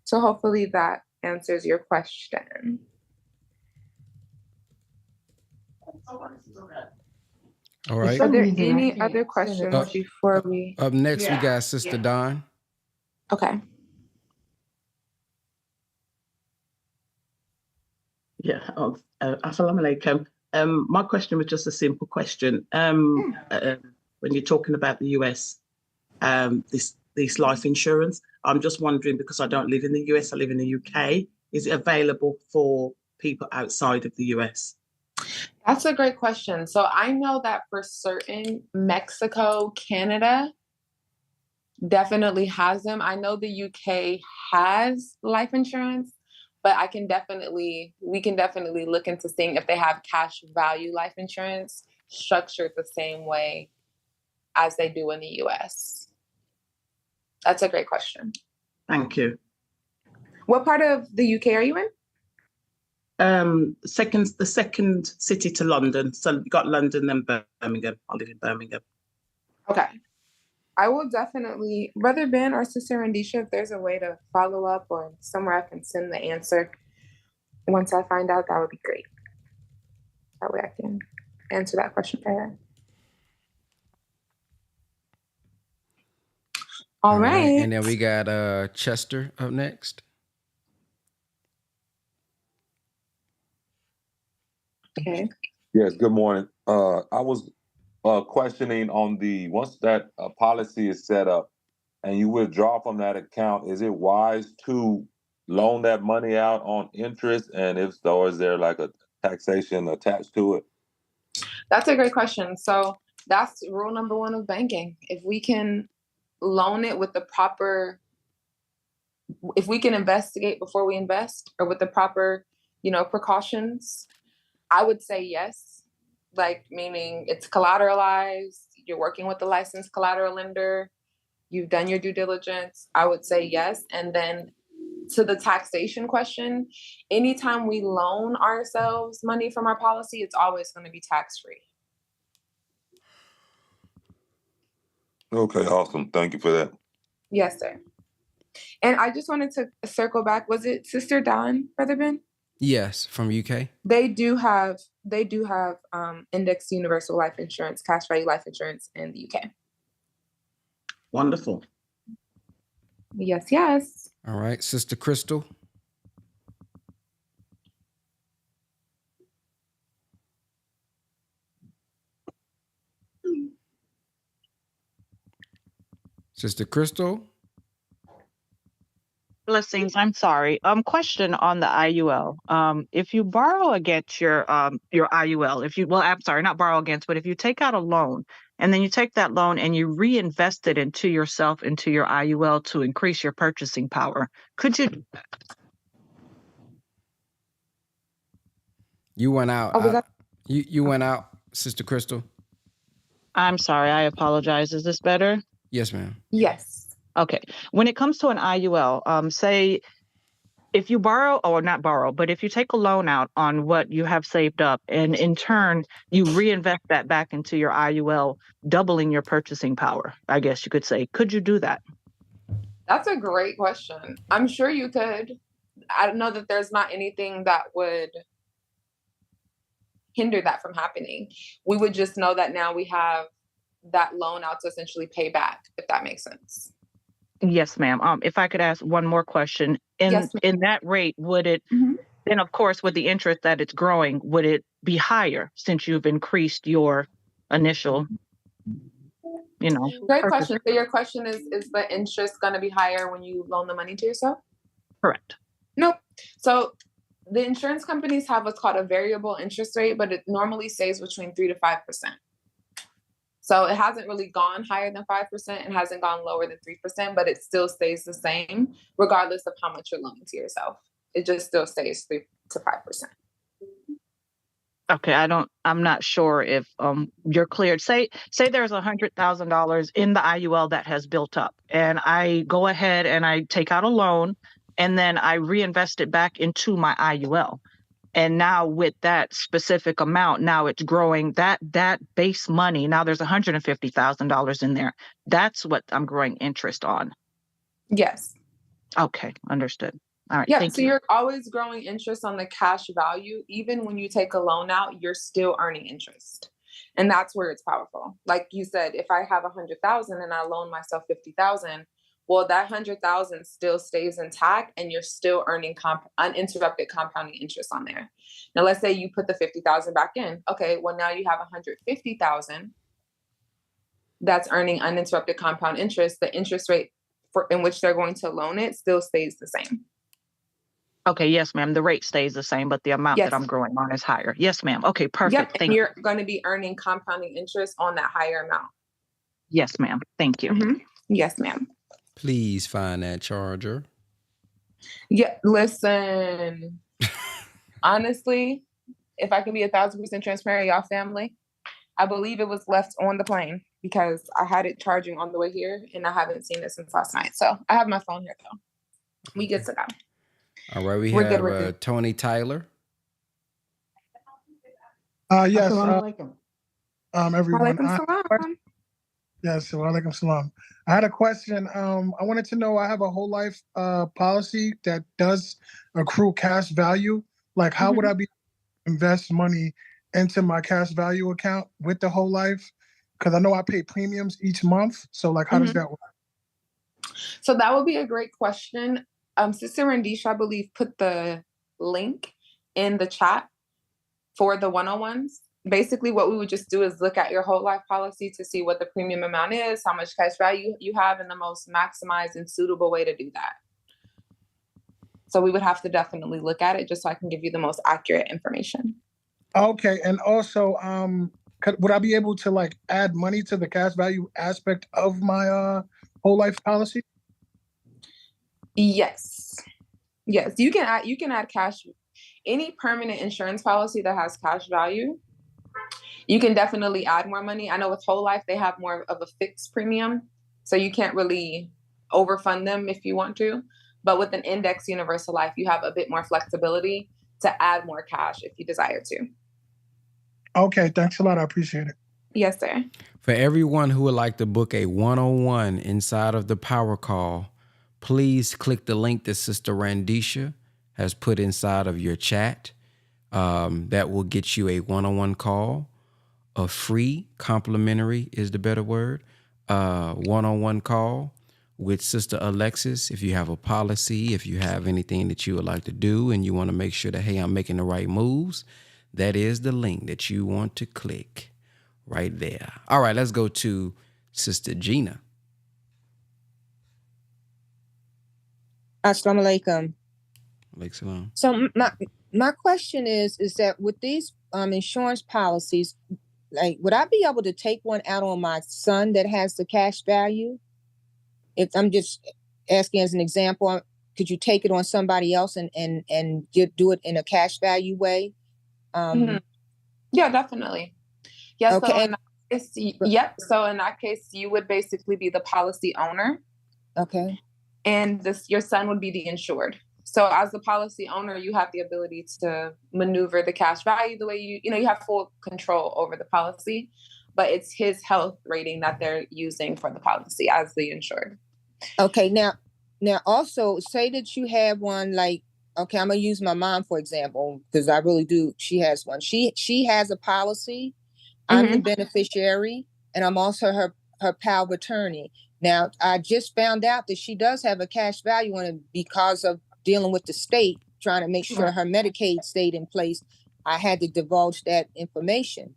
So hopefully that answers your question. All right. Are there any other questions before we? Up next, we got Sister Dawn. Okay. Yeah. Assalamu alaikum. My question was just a simple question. When you're talking about the US, this life insurance, I'm just wondering, because I don't live in the US, I live in the UK, is it available for people outside of the US? That's a great question. So I know that for certain, Mexico, Canada definitely has them. I know the UK has life insurance, but we can definitely look into seeing if they have cash value life insurance structured the same way as they do in the US. That's a great question. Thank you. What part of the UK are you in? The second city to London. So you got London, then Birmingham. I live in Birmingham. Okay. I will definitely, Brother Ben or Sister Randisha, if there's a way to follow up or somewhere I can send the answer once I find out, that would be great. That way I can answer that question for her. All right. And then we got Chester up next. Okay. Yes, good morning. I was questioning on once that policy is set up and you withdraw from that account, is it wise to loan that money out on interest? And if so, is there like a taxation attached to it? That's a great question. So that's rule number 1 of banking. If we can loan it with the proper, if we can investigate before we invest or with the proper, precautions, I would say yes. like meaning it's collateralized, you're working with a licensed collateral lender, you've done your due diligence, I would say yes. And then to the taxation question, anytime we loan ourselves money from our policy, it's always going to be tax-free. Okay, awesome. Thank you for that. Yes, sir. And I just wanted to circle back. Was it Sister Dawn, Brother Ben? Yes, from UK. They do have indexed universal life insurance, cash value life insurance in the UK. Wonderful. Yes, yes. All right, Sister Crystal. Sister Crystal. Blessings. I'm sorry. Question on the IUL. If you borrow against your IUL, I'm sorry, not borrow against, but if you take out a loan and then you take that loan and you reinvest it into yourself, into your IUL to increase your purchasing power, could you do that? You went out. Oh, you went out, Sister Crystal. I'm sorry. I apologize. Is this better? Yes, ma'am. Yes. Okay. When it comes to an IUL, say if you borrow or not borrow, but if you take a loan out on what you have saved up and in turn you reinvest that back into your IUL, doubling your purchasing power, I guess you could say, could you do that? That's a great question. I'm sure you could. I don't know that there's not anything that would hinder that from happening. We would just know that now we have that loan out to essentially pay back, if that makes sense. Yes, ma'am. If I could ask one more question, in that rate, would it then, of course, with the interest that it's growing, would it be higher since you've increased your initial, Great question. So your question is the interest going to be higher when you loan the money to yourself? Correct. Nope. So the insurance companies have what's called a variable interest rate, but it normally stays between 3 to 5%. So it hasn't really gone higher than 5% and hasn't gone lower than 3%, but it still stays the same regardless of how much you're loaning to yourself. It just still stays 3 to 5%. Okay, I'm not sure if you're cleared. Say there's $100,000 in the IUL that has built up, and I go ahead and I take out a loan, and then I reinvest it back into my IUL. And now with that specific amount, now it's growing that base money. Now there's $150,000 in there. That's what I'm growing interest on. Yes. Okay, understood. All right. Yeah. Thank So you. you're always growing interest on the cash value. Even when you take a loan out, you're still earning interest. And that's where it's powerful. Like you said, if I have 100,000 and I loan myself 50,000, well, that 100,000 still stays intact and you're still earning uninterrupted compounding interest on there. Now, let's say you put the 50,000 back in. Okay, well, now you have 150,000 that's earning uninterrupted compound interest. The interest rate in which they're going to loan it still stays the same. Okay, yes, ma'am. The rate stays the same, but the amount that I'm growing on is higher. Yes, ma'am. Okay, perfect. Yep, and you're going to be earning compounding interest on that higher amount. Yes, ma'am. Thank you. Mm-hmm. Yes, ma'am. Please find that charger. Yeah, listen. Honestly, if I can be 1,000% transparent, y'all family, I believe it was left on the plane because I had it charging on the way here and I haven't seen it since last night. So I have my phone here though. We good to go. All right, we're good. Tony Tyler. Yes. Everyone. Yes, walaikum salam. I had a question. I wanted to know, I have a whole life policy that does accrue cash value. Like, how would I be invest money into my cash value account with the whole life? Because I know I pay premiums each month. So, like, how does that work? So that would be a great question. Sister Randisha, I believe, put the link in the chat for the 101s. Basically, what we would just do is look at your whole life policy to see what the premium amount is, how much cash value you have, and the most maximized and suitable way to do that. So we would have to definitely look at it just so I can give you the most accurate information. Okay. And also, would I be able to like add money to the cash value aspect of my whole life policy? Yes. Yes. You can add cash. Any permanent insurance policy that has cash value You can definitely add more money. I know with whole life, they have more of a fixed premium. So you can't really overfund them if you want to. But with an index universal life, you have a bit more flexibility to add more cash if you desire to. Okay, thanks a lot. I appreciate it. Yes, sir. For everyone who would like to book a one-on-one inside of the power call, please click the link that Sister Randisha has put inside of your chat. That will get you a one-on-one call, a free, complimentary is the better word, one-on-one call with Sister Alexis. If you have a policy, if you have anything that you would like to do and you want to make sure that, hey, I'm making the right moves, that is the link that you want to click right there. All right, let's go to Sister Gina. Assalamu alaikum. Alaikum. So my question is that with these insurance policies, like, would I be able to take one out on my son that has the cash value? If I'm just asking as an example, could you take it on somebody else and do it in a cash value way? Yeah, definitely. Yeah. Okay. So in that case, yep. So in that case, you would basically be the policy owner. Okay. And your son would be the insured. So as the policy owner, you have the ability to maneuver the cash value the way you have full control over the policy, but it's his health rating that they're using for the policy as the insured. Okay. Now also say that you have one, like, okay, I'm going to use my mom, for example, because I really do. She has one. She has a policy. I'm the beneficiary, and I'm also her power of attorney. Now, I just found out that she does have a cash value on it because of dealing with the state, trying to make sure her Medicaid stayed in place. I had to divulge that information.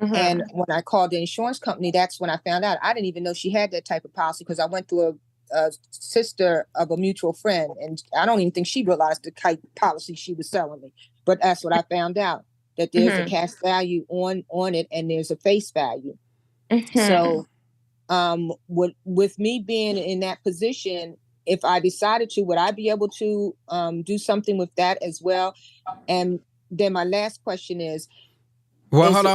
And when I called the insurance company, that's when I found out. I didn't even know she had that type of policy because I went through a sister of a mutual friend, and I don't even think she realized the type of policy she was selling me. But that's what I found out, that there's a cash value on it, and there's a face value. So with me being in that position, if I decided to, would I be able to do something with that as well? And then my last question is, well, hold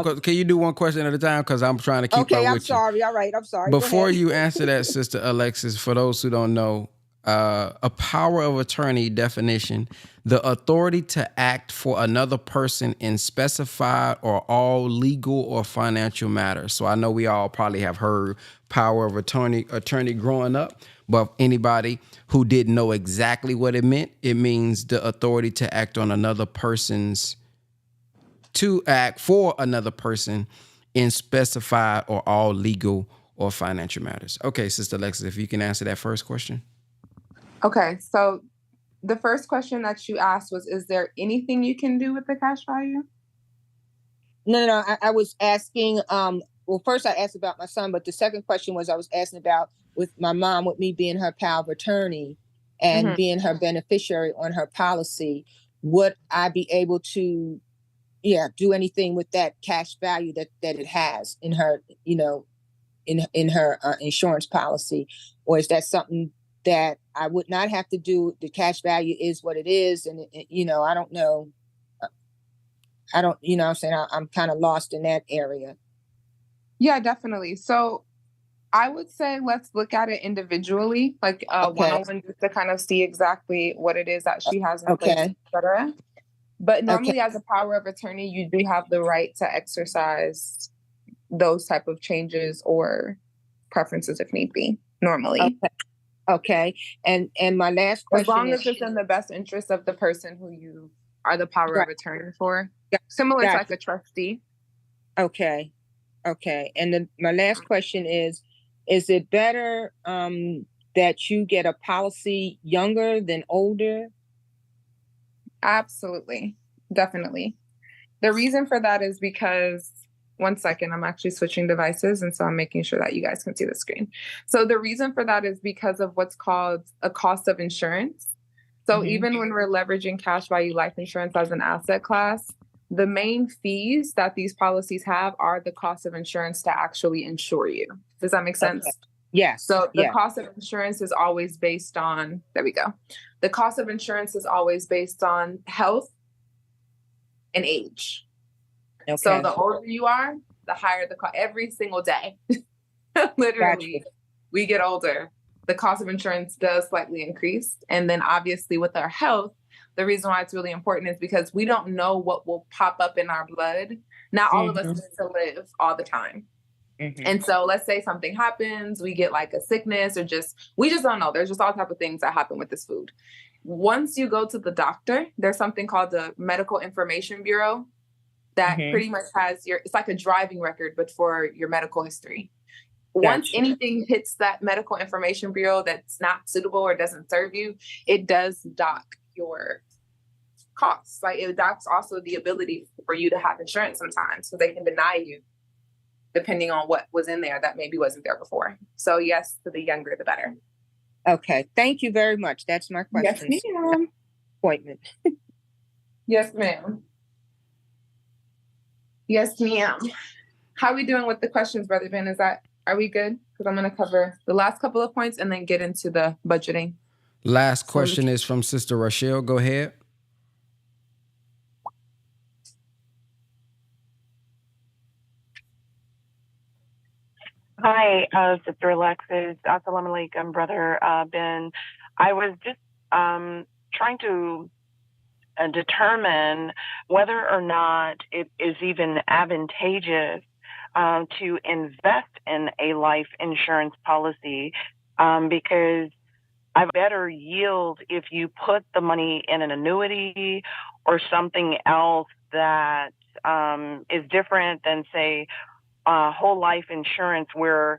on. Can you do one question at a time? Because I'm trying to keep up with you. Okay, I'm sorry. All right, I'm sorry. Before you answer that, Sister Alexis, for those who don't know, a power of attorney definition, the authority to act for another person in specified or all legal or financial matters. So I know we all probably have heard power of attorney growing up, but anybody who didn't know exactly what it meant, it means the authority to act on another person's, to act for another person in specified or all legal or financial matters. Okay, Sister Alexis, if you can answer that first question. Okay, so the first question that you asked was, is there anything you can do with the cash value? No. I was asking, well, first I asked about my son, but the second question was I was asking about with my mom, with me being her power of attorney and being her beneficiary on her policy, would I be able to do anything with that cash value that it has in her, in her insurance policy? Or is that something that I would not have to do? The cash value is what it is. And, I don't know. I don't, I'm saying I'm kind of lost in that area. Yeah, definitely. So I would say let's look at it individually, like one-on-one, just to kind of see exactly what it is that she has in place, et cetera. But normally as a power of attorney, you do have the right to exercise those type of changes or preferences if need be, normally. Okay. And my last question, as long as it's in the best interest of the person who you are the power of attorney for, similar to like a trustee. Okay. And then my last question is it better that you get a policy younger than older? Absolutely. Definitely. The reason for that is because, one second, I'm actually switching devices, and so I'm making sure that you guys can see the screen. So the reason for that is because of what's called a cost of insurance. So even when we're leveraging cash value life insurance as an asset class, the main fees that these policies have are the cost of insurance to actually insure you. Does that make sense? Okay. Yes. So the cost of insurance is always based on, the cost of insurance is always based on health and age. Okay. So the older you are, the higher the cost every single day. Literally, Gotcha. we get older. The cost of insurance does slightly increase. And then obviously with our health, the reason why it's really important is because we don't know what will pop up in our blood. Not all of us need to live all the time. And so let's say something happens, we get like a sickness or we just don't know. There's just all type of things that happen with this food. Once you go to the doctor, there's something called the Medical Information Bureau that pretty much has it's like a driving record, but for your medical history. Once anything hits that Medical Information Bureau that's not suitable or doesn't serve you, it does dock your costs. Like it docks also the ability for you to have insurance sometimes, so they can deny you depending on what was in there that maybe wasn't there before. So yes, to the younger, the better. Okay. Thank you very much. That's my question. Yes, ma'am. Appointment. Yes, ma'am. Yes, ma'am. How are we doing with the questions, Brother Ben? Are we good? Because I'm going to cover the last couple of points and then get into the budgeting. Last question is from Sister Rochelle. Go ahead. Hi, Sister Alexis. Assalamu alaikum, Brother Ben. I was just trying to determine whether or not it is even advantageous to invest in a life insurance policy because I've better yield if you put the money in an annuity or something else that is different than, say, whole life insurance, where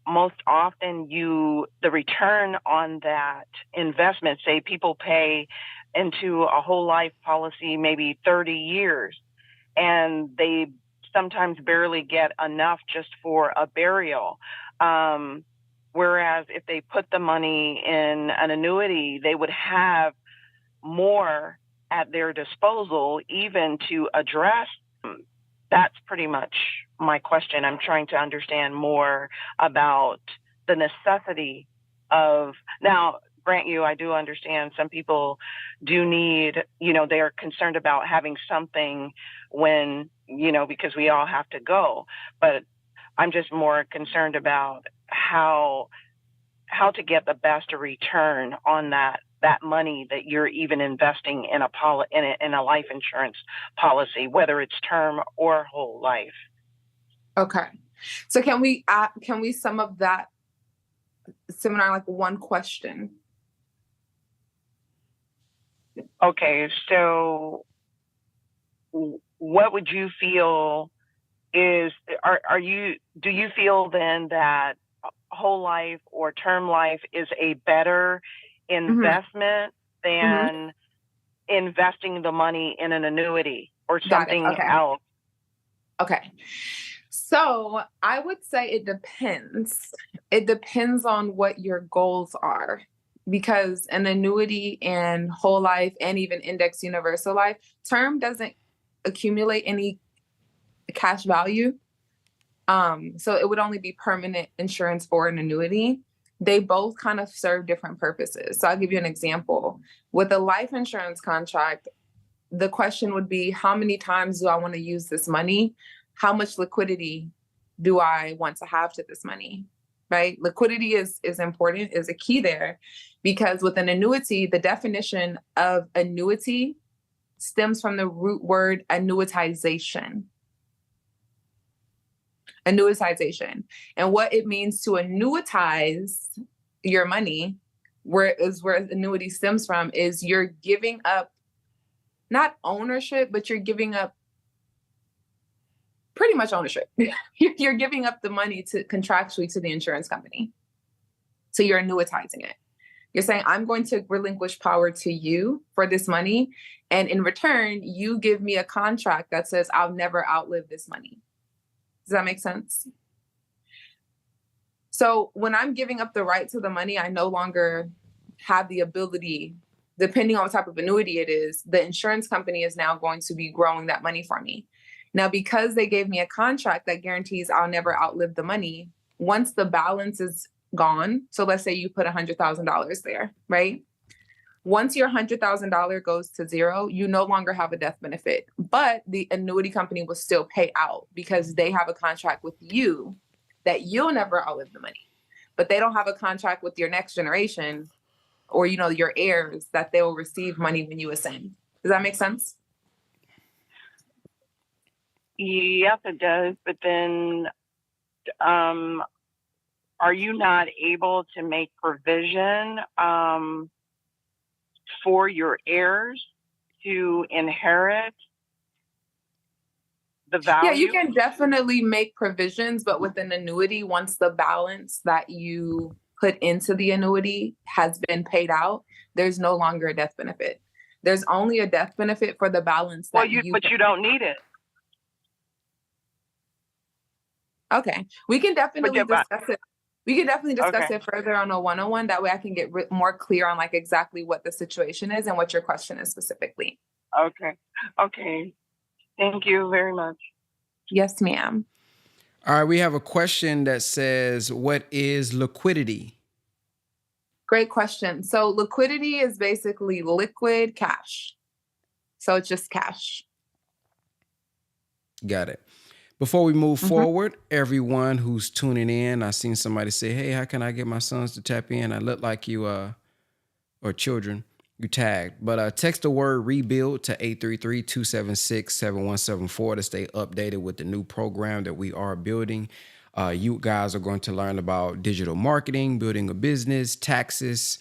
most often the return on that investment, say people pay into a whole life policy maybe 30 years, and they sometimes barely get enough just for a burial. Whereas if they put the money in an annuity, they would have more at their disposal even to address. That's pretty much my question. I'm trying to understand more about the necessity of, now, grant you, I do understand some people do need, they're concerned about having something when, because we all have to go. But I'm just more concerned about how to get the best return on that money that you're even investing in a life insurance policy, whether it's term or whole life. Okay. So can we sum up that seminar like one question? Okay. So what would you feel do you feel then that whole life or term life is a better investment than investing the money in an annuity or something else? Okay. So I would say it depends. It depends on what your goals are, because an annuity and whole life and even index universal life, term doesn't accumulate any cash value. So it would only be permanent insurance for an annuity. They both kind of serve different purposes. So I'll give you an example. With a life insurance contract, the question would be, how many times do I want to use this money? How much liquidity do I want to have to this money, right? Liquidity is important, is a key there, because with an annuity, the definition of annuity stems from the root word annuitization. Annuitization. And what it means to annuitize your money, where annuity stems from, is you're giving up not ownership, but you're giving up pretty much ownership. You're giving up the money contractually to the insurance company. So you're annuitizing it. You're saying, I'm going to relinquish power to you for this money. And in return, you give me a contract that says I'll never outlive this money. Does that make sense? So when I'm giving up the right to the money, I no longer have the ability, depending on what type of annuity it is, the insurance company is now going to be growing that money for me. Now, because they gave me a contract that guarantees I'll never outlive the money, once the balance is gone, so let's say you put $100,000 there, right? Once your $100,000 goes to zero, you no longer have a death benefit, but the annuity company will still pay out because they have a contract with you that you'll never outlive the money, but they don't have a contract with your next generation or, your heirs that they will receive money when you ascend. Does that make sense? Yes, it does. But then, are you not able to make provision for your heirs to inherit the value? Yeah, you can definitely make provisions, but with an annuity, once the balance that you put into the annuity has been paid out, there's no longer a death benefit. There's only a death benefit for the balance that but you don't need it. Okay, we can definitely discuss it. We can definitely discuss it further on a one-on-one. That way I can get more clear on like exactly what the situation is and what your question is specifically. Okay. Thank you very much. Yes, ma'am. All right, we have a question that says, what is liquidity? Great question. So liquidity is basically liquid cash. So it's just cash. Got it. Before we move forward, everyone who's tuning in, I seen somebody say, hey, how can I get my sons to tap in? I look like you, or children, you tagged. But text the word rebuild to 833-276-7174 to stay updated with the new program that we are building. You guys are going to learn about digital marketing, building a business, taxes,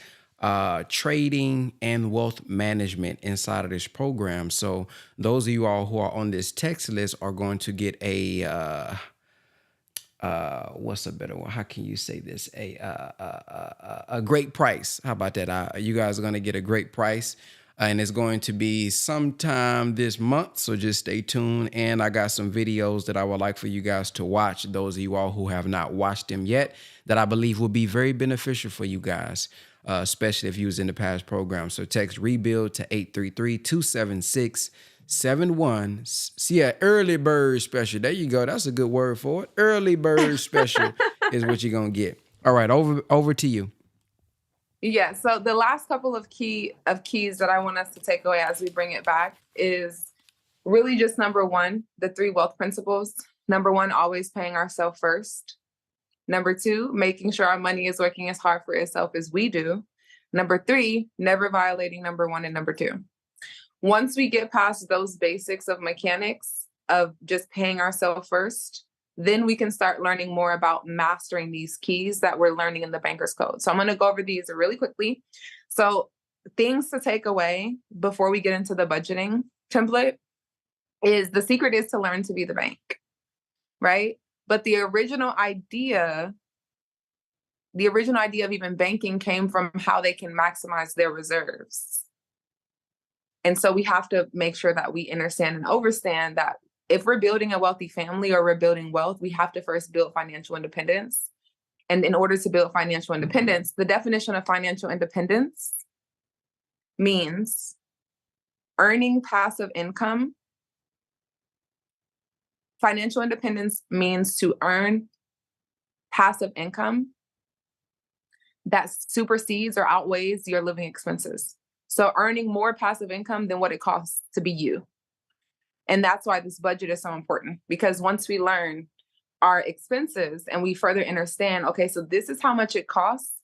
trading, and wealth management inside of this program. So those of you all who are on this text list are going to get a what's a better one? How can you say this? A great price. How about that? You guys are going to get a great price. And it's going to be sometime this month, so just stay tuned. And I got some videos that I would like for you guys to watch, those of you all who have not watched them yet, that I believe will be very beneficial for you guys, especially if you was in the past program. So text rebuild to 833-276-71. Yeah, early bird special. There you go. That's a good word for it. Early bird special is what you're going to get. All right, over to you. Yeah, so the last couple of keys that I want us to take away as we bring it back is really just number one, the 3 wealth principles. Number one, always paying ourselves first. Number 2, making sure our money is working as hard for itself as we do. Number 3, never violating number 1 and number 2. Once we get past those basics of mechanics of just paying ourselves first, then we can start learning more about mastering these keys that we're learning in the Banker's Code. So I'm going to go over these really quickly. So things to take away before we get into the budgeting template is the secret is to learn to be the bank, right? But the original idea of even banking came from how they can maximize their reserves. And so we have to make sure that we understand and overstand that if we're building a wealthy family or we're building wealth, we have to first build financial independence. And in order to build financial independence, the definition of financial independence means earning passive income. Financial independence means to earn passive income that supersedes or outweighs your living expenses. So earning more passive income than what it costs to be you. And that's why this budget is so important, because once we learn our expenses and we further understand, okay, so this is how much it costs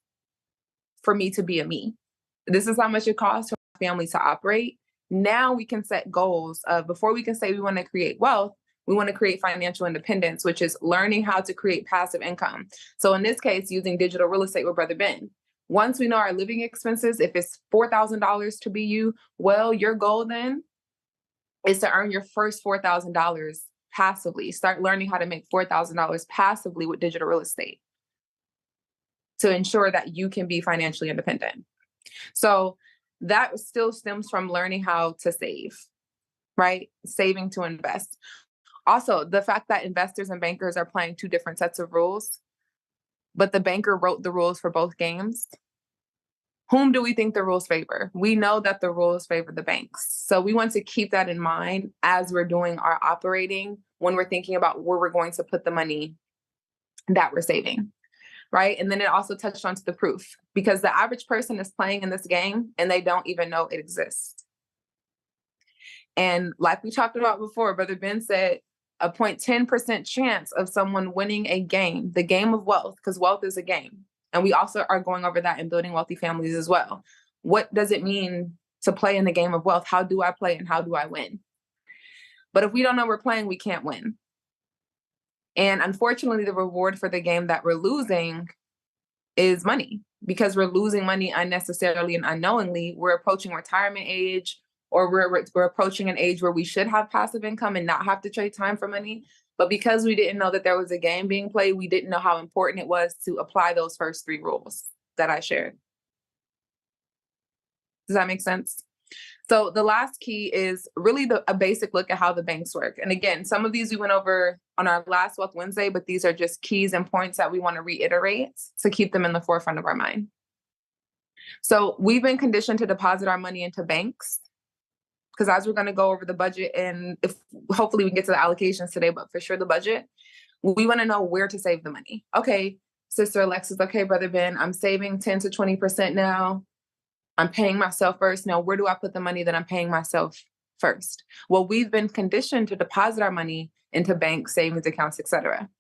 for me to be a me. This is how much it costs for my family to operate. Now we can set goals of, before we can say we want to create wealth, we want to create financial independence, which is learning how to create passive income. So in this case, using digital real estate with Brother Ben. Once we know our living expenses, if it's $4,000 to be you, well, your goal then is to earn your first $4,000 passively. Start learning how to make $4,000 passively with digital real estate to ensure that you can be financially independent. So that still stems from learning how to save, right? Saving to invest. Also, the fact that investors and bankers are playing 2 different sets of rules, but the banker wrote the rules for both games. Whom do we think the rules favor? We know that the rules favor the banks. So we want to keep that in mind as we're doing our operating, when we're thinking about where we're going to put the money that we're saving. right? And then it also touched on to the proof, because the average person is playing in this game and they don't even know it exists. And like we talked about before, Brother Ben said a 0.10% chance of someone winning a game, the game of wealth, because wealth is a game. And we also are going over that in building wealthy families as well. What does it mean to play in the game of wealth? How do I play and how do I win? But if we don't know we're playing, we can't win. And unfortunately, the reward for the game that we're losing is money, because we're losing money unnecessarily and unknowingly. We're approaching retirement age, or we're approaching an age where we should have passive income and not have to trade time for money. But because we didn't know that there was a game being played, we didn't know how important it was to apply those first 3 rules that I shared. Does that make sense? So the last key is really a basic look at how the banks work. And again, some of these we went over on our last Wealth Wednesday, but these are just keys and points that we want to reiterate to keep them in the forefront of our mind. So we've been conditioned to deposit our money into banks, because as we're going to go over the budget, and if hopefully we can get to the allocations today, but for sure the budget, we want to know where to save the money. Okay, Sister Alexis, okay, Brother Ben, I'm saving 10 to 20% now. I'm paying myself first. Now, where do I put the money that I'm paying myself first? Well, we've been conditioned to deposit our money into banks, savings accounts, etc.,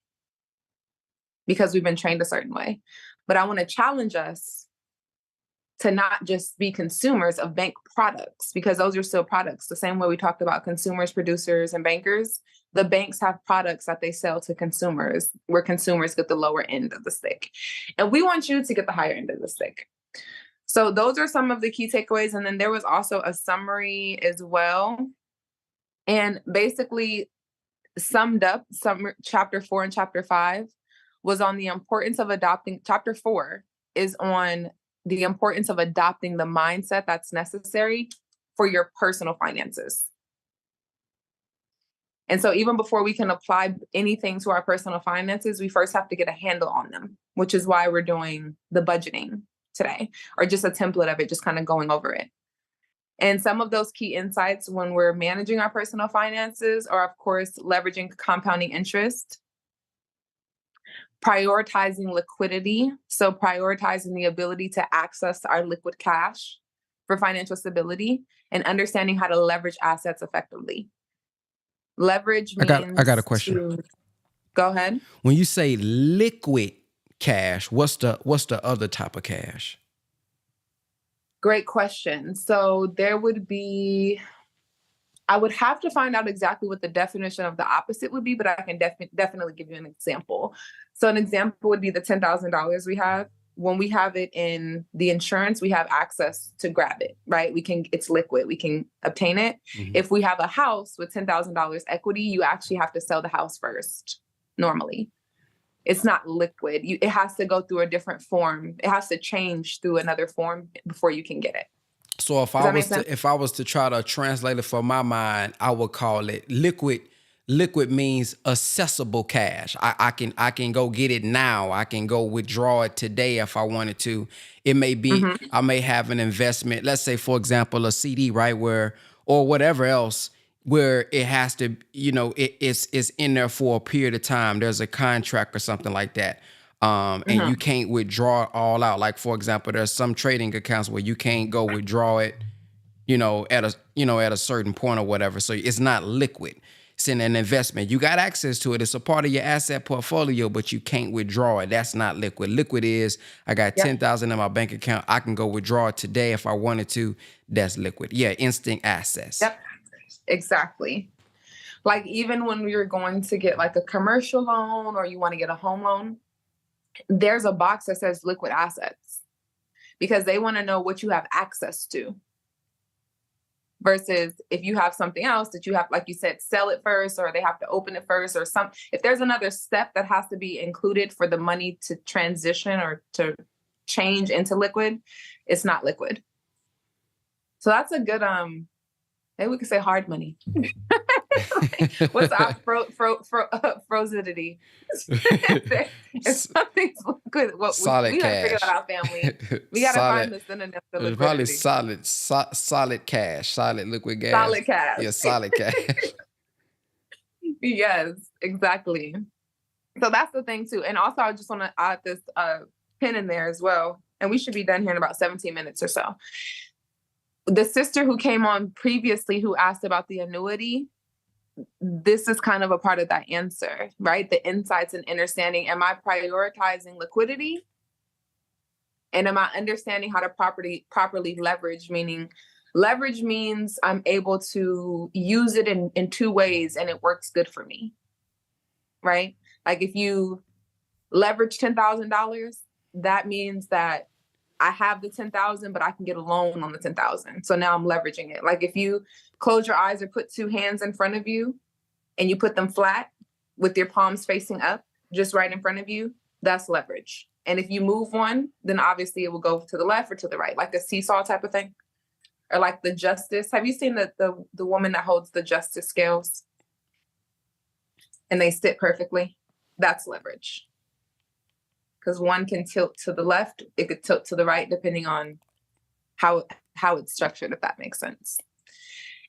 because we've been trained a certain way. But I want to challenge us to not just be consumers of bank products, because those are still products. The same way we talked about consumers, producers, and bankers, the banks have products that they sell to consumers, where consumers get the lower end of the stick. And we want you to get the higher end of the stick. So those are some of the key takeaways. And then there was also a summary as well. And basically summed up, chapter 4 and chapter 5 was on the importance of adopting. Chapter 4 is on the importance of adopting the mindset that's necessary for your personal finances. And so even before we can apply anything to our personal finances, we first have to get a handle on them, which is why we're doing the budgeting today, or just a template of it, just kind of going over it. And some of those key insights when we're managing our personal finances are, of course, leveraging compounding interest, prioritizing liquidity. So prioritizing the ability to access our liquid cash for financial stability, and understanding how to leverage assets effectively. Leverage means I got a question. Go ahead. When you say liquid cash, what's the other type of cash? Great question. So there would be, I would have to find out exactly what the definition of the opposite would be, but I can definitely give you an example. So an example would be the $10,000 we have. When we have it in the insurance, we have access to grab it, right? It's liquid, we can obtain it. Mm-hmm. If we have a house with $10,000 equity, you actually have to sell the house first, normally. It's not liquid. It has to go through a different form. It has to change through another form before you can get it. So if I was to try to translate it for my mind, I would call it liquid. Liquid means accessible cash. I can go get it now. I can go withdraw it today if I wanted to. It may be, I may have an investment, let's say, for example, a CD, right? Or whatever else, where it has to, it's in there for a period of time. There's a contract or something like that. And you can't withdraw it all out. Like, for example, there's some trading accounts where you can't go withdraw it, at a certain point or whatever. So it's not liquid. It's in an investment. You got access to it. It's a part of your asset portfolio, but you can't withdraw it. That's not liquid. Liquid is, I got $10,000 in my bank account. I can go withdraw it today if I wanted to. That's liquid. Yeah, instant access. Yep, exactly. Like even when you're going to get like a commercial loan or you want to get a home loan, there's a box that says liquid assets, because they want to know what you have access to. Versus if you have something else that you have, like you said, sell it first, or they have to open it first, or if there's another step that has to be included for the money to transition or to change into liquid, it's not liquid. So that's a good, maybe we could say hard money. What's our frozenity? If something's good, solid we gotta figure that out, family. We gotta find the synonym for liquidity. Probably solid cash, solid liquid gas. Solid cash. Yeah, solid cash. Yes, exactly. So that's the thing too. And also I just want to add this pin in there as well. And we should be done here in about 17 minutes or so. The sister who came on previously who asked about the annuity, this is kind of a part of that answer, right? The insights and understanding. Am I prioritizing liquidity? And am I understanding how to properly leverage? Meaning leverage means I'm able to use it in two ways and it works good for me, right? Like if you leverage $10,000, that means that I have the 10,000, but I can get a loan on the 10,000. So now I'm leveraging it. Like if you close your eyes or put two hands in front of you and you put them flat with your palms facing up, just right in front of you, that's leverage. And if you move one, then obviously it will go to the left or to the right, like a seesaw type of thing. Or like the justice. Have you seen the woman that holds the justice scales? And they sit perfectly? That's leverage. Because one can tilt to the left, it could tilt to the right, depending on how it's structured, if that makes sense.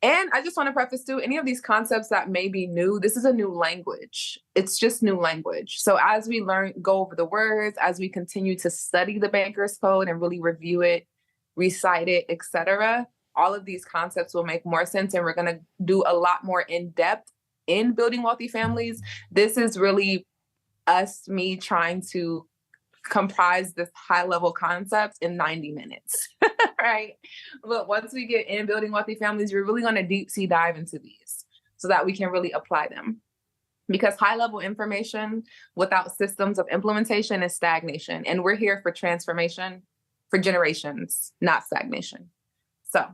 And I just want to preface too, any of these concepts that may be new, this is a new language. It's just new language. So as we go over the words, as we continue to study the Banker's Code and really review it, recite it, etc., all of these concepts will make more sense. And we're going to do a lot more in depth in building wealthy families. This is really me trying to comprise this high level concept in 90 minutes, right? But once we get in building wealthy families, we're really going to deep sea dive into these so that we can really apply them. Because high level information without systems of implementation is stagnation. And we're here for transformation for generations, not stagnation. So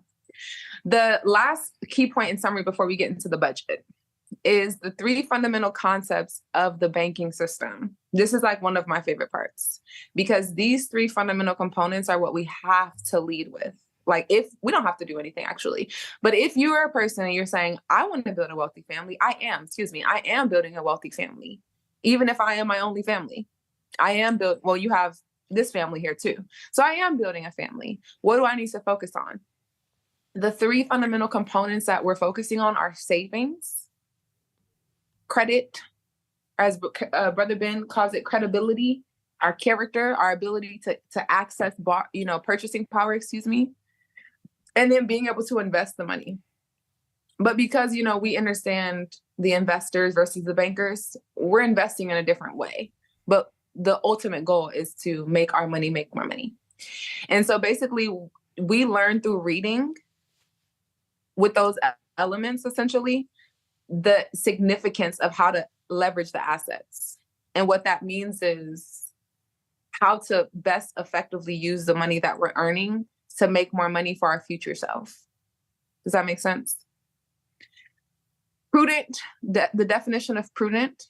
the last key point in summary before we get into the budget is the three fundamental concepts of the banking system. This is like one of my favorite parts because these three fundamental components are what we have to lead with. Like if we don't have to do anything actually, but if you are a person and you're saying, I want to build a wealthy family, I am building a wealthy family. Even if I am my only family, you have this family here too. So I am building a family. What do I need to focus on? The three fundamental components that we're focusing on are savings, credit, as Brother Ben calls it, credibility, our character, our ability to access, purchasing power, and then being able to invest the money. But because, we understand the investors versus the bankers, we're investing in a different way. But the ultimate goal is to make our money make more money. And so basically, we learn through reading with those elements, essentially, the significance of how to leverage the assets. And what that means is how to best effectively use the money that we're earning to make more money for our future self. Does that make sense? Prudent, the definition of prudent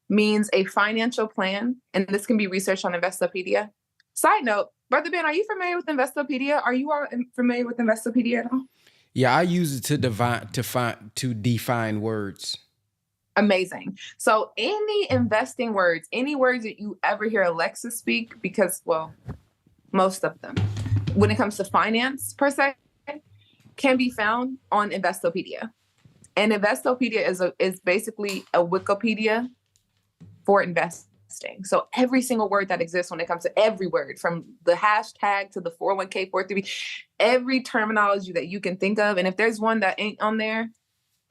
means a financial plan, and this can be researched on Investopedia. Side note, Brother Ben, are you familiar with Investopedia? Are you all familiar with Investopedia at all? Yeah, I use it to define words. Amazing. So any investing words, any words that you ever hear Alexis speak, because, most of them, when it comes to finance per se, can be found on Investopedia. And Investopedia is basically a Wikipedia for investing. So every single word that exists when it comes to every word, from the hashtag to the 401k, 403b, every terminology that you can think of. And if there's one that ain't on there,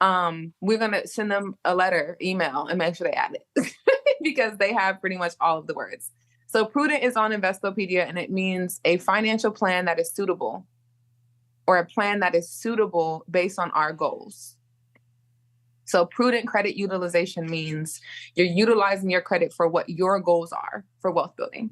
we're going to send them a letter, email, and make sure they add it because they have pretty much all of the words. So prudent is on Investopedia, and it means a financial plan that is suitable, or a plan that is suitable based on our goals. So prudent credit utilization means you're utilizing your credit for what your goals are for wealth building.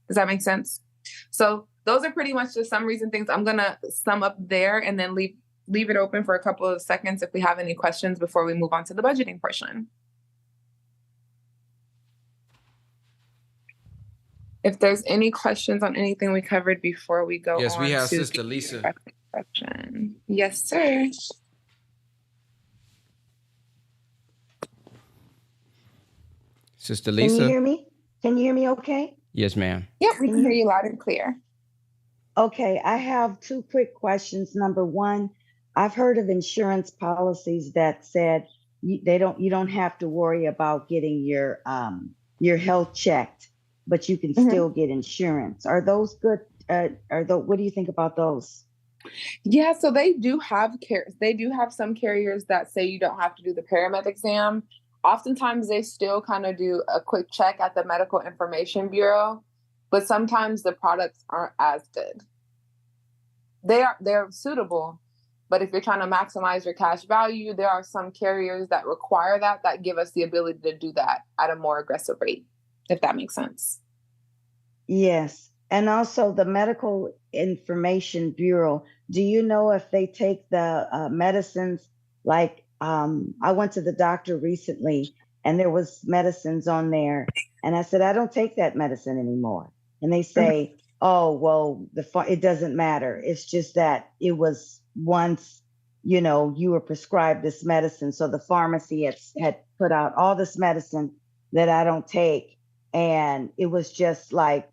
Does that make sense? So those are pretty much the summaries and things. I'm going to sum up there and then leave it open for a couple of seconds if we have any questions before we move on to the budgeting portion. If there's any questions on anything we covered before we go on. Yes, we have Sister Lisa. Yes, sir. Sister Lisa. Can you hear me? Can you hear me okay? Yes, ma'am. Yep, we can hear you loud and clear. Okay, I have two quick questions. Number one, I've heard of insurance policies that said you don't have to worry about getting your health checked, but you can still get insurance. Are those good? What do you think about those? Yeah, so they do have some carriers that say you don't have to do the paramed exam. Oftentimes they still kind of do a quick check at the Medical Information Bureau, but sometimes the products aren't as good. They're suitable, but if you're trying to maximize your cash value, there are some carriers that require that give us the ability to do that at a more aggressive rate, if that makes sense. Yes. And also the Medical Information Bureau, do you know if they take the medicines? Like, I went to the doctor recently and there was medicines on there. And I said, I don't take that medicine anymore. And they say, oh, well, it doesn't matter. It's just that it was once, you were prescribed this medicine. So the pharmacy had put out all this medicine that I don't take. And it was just like,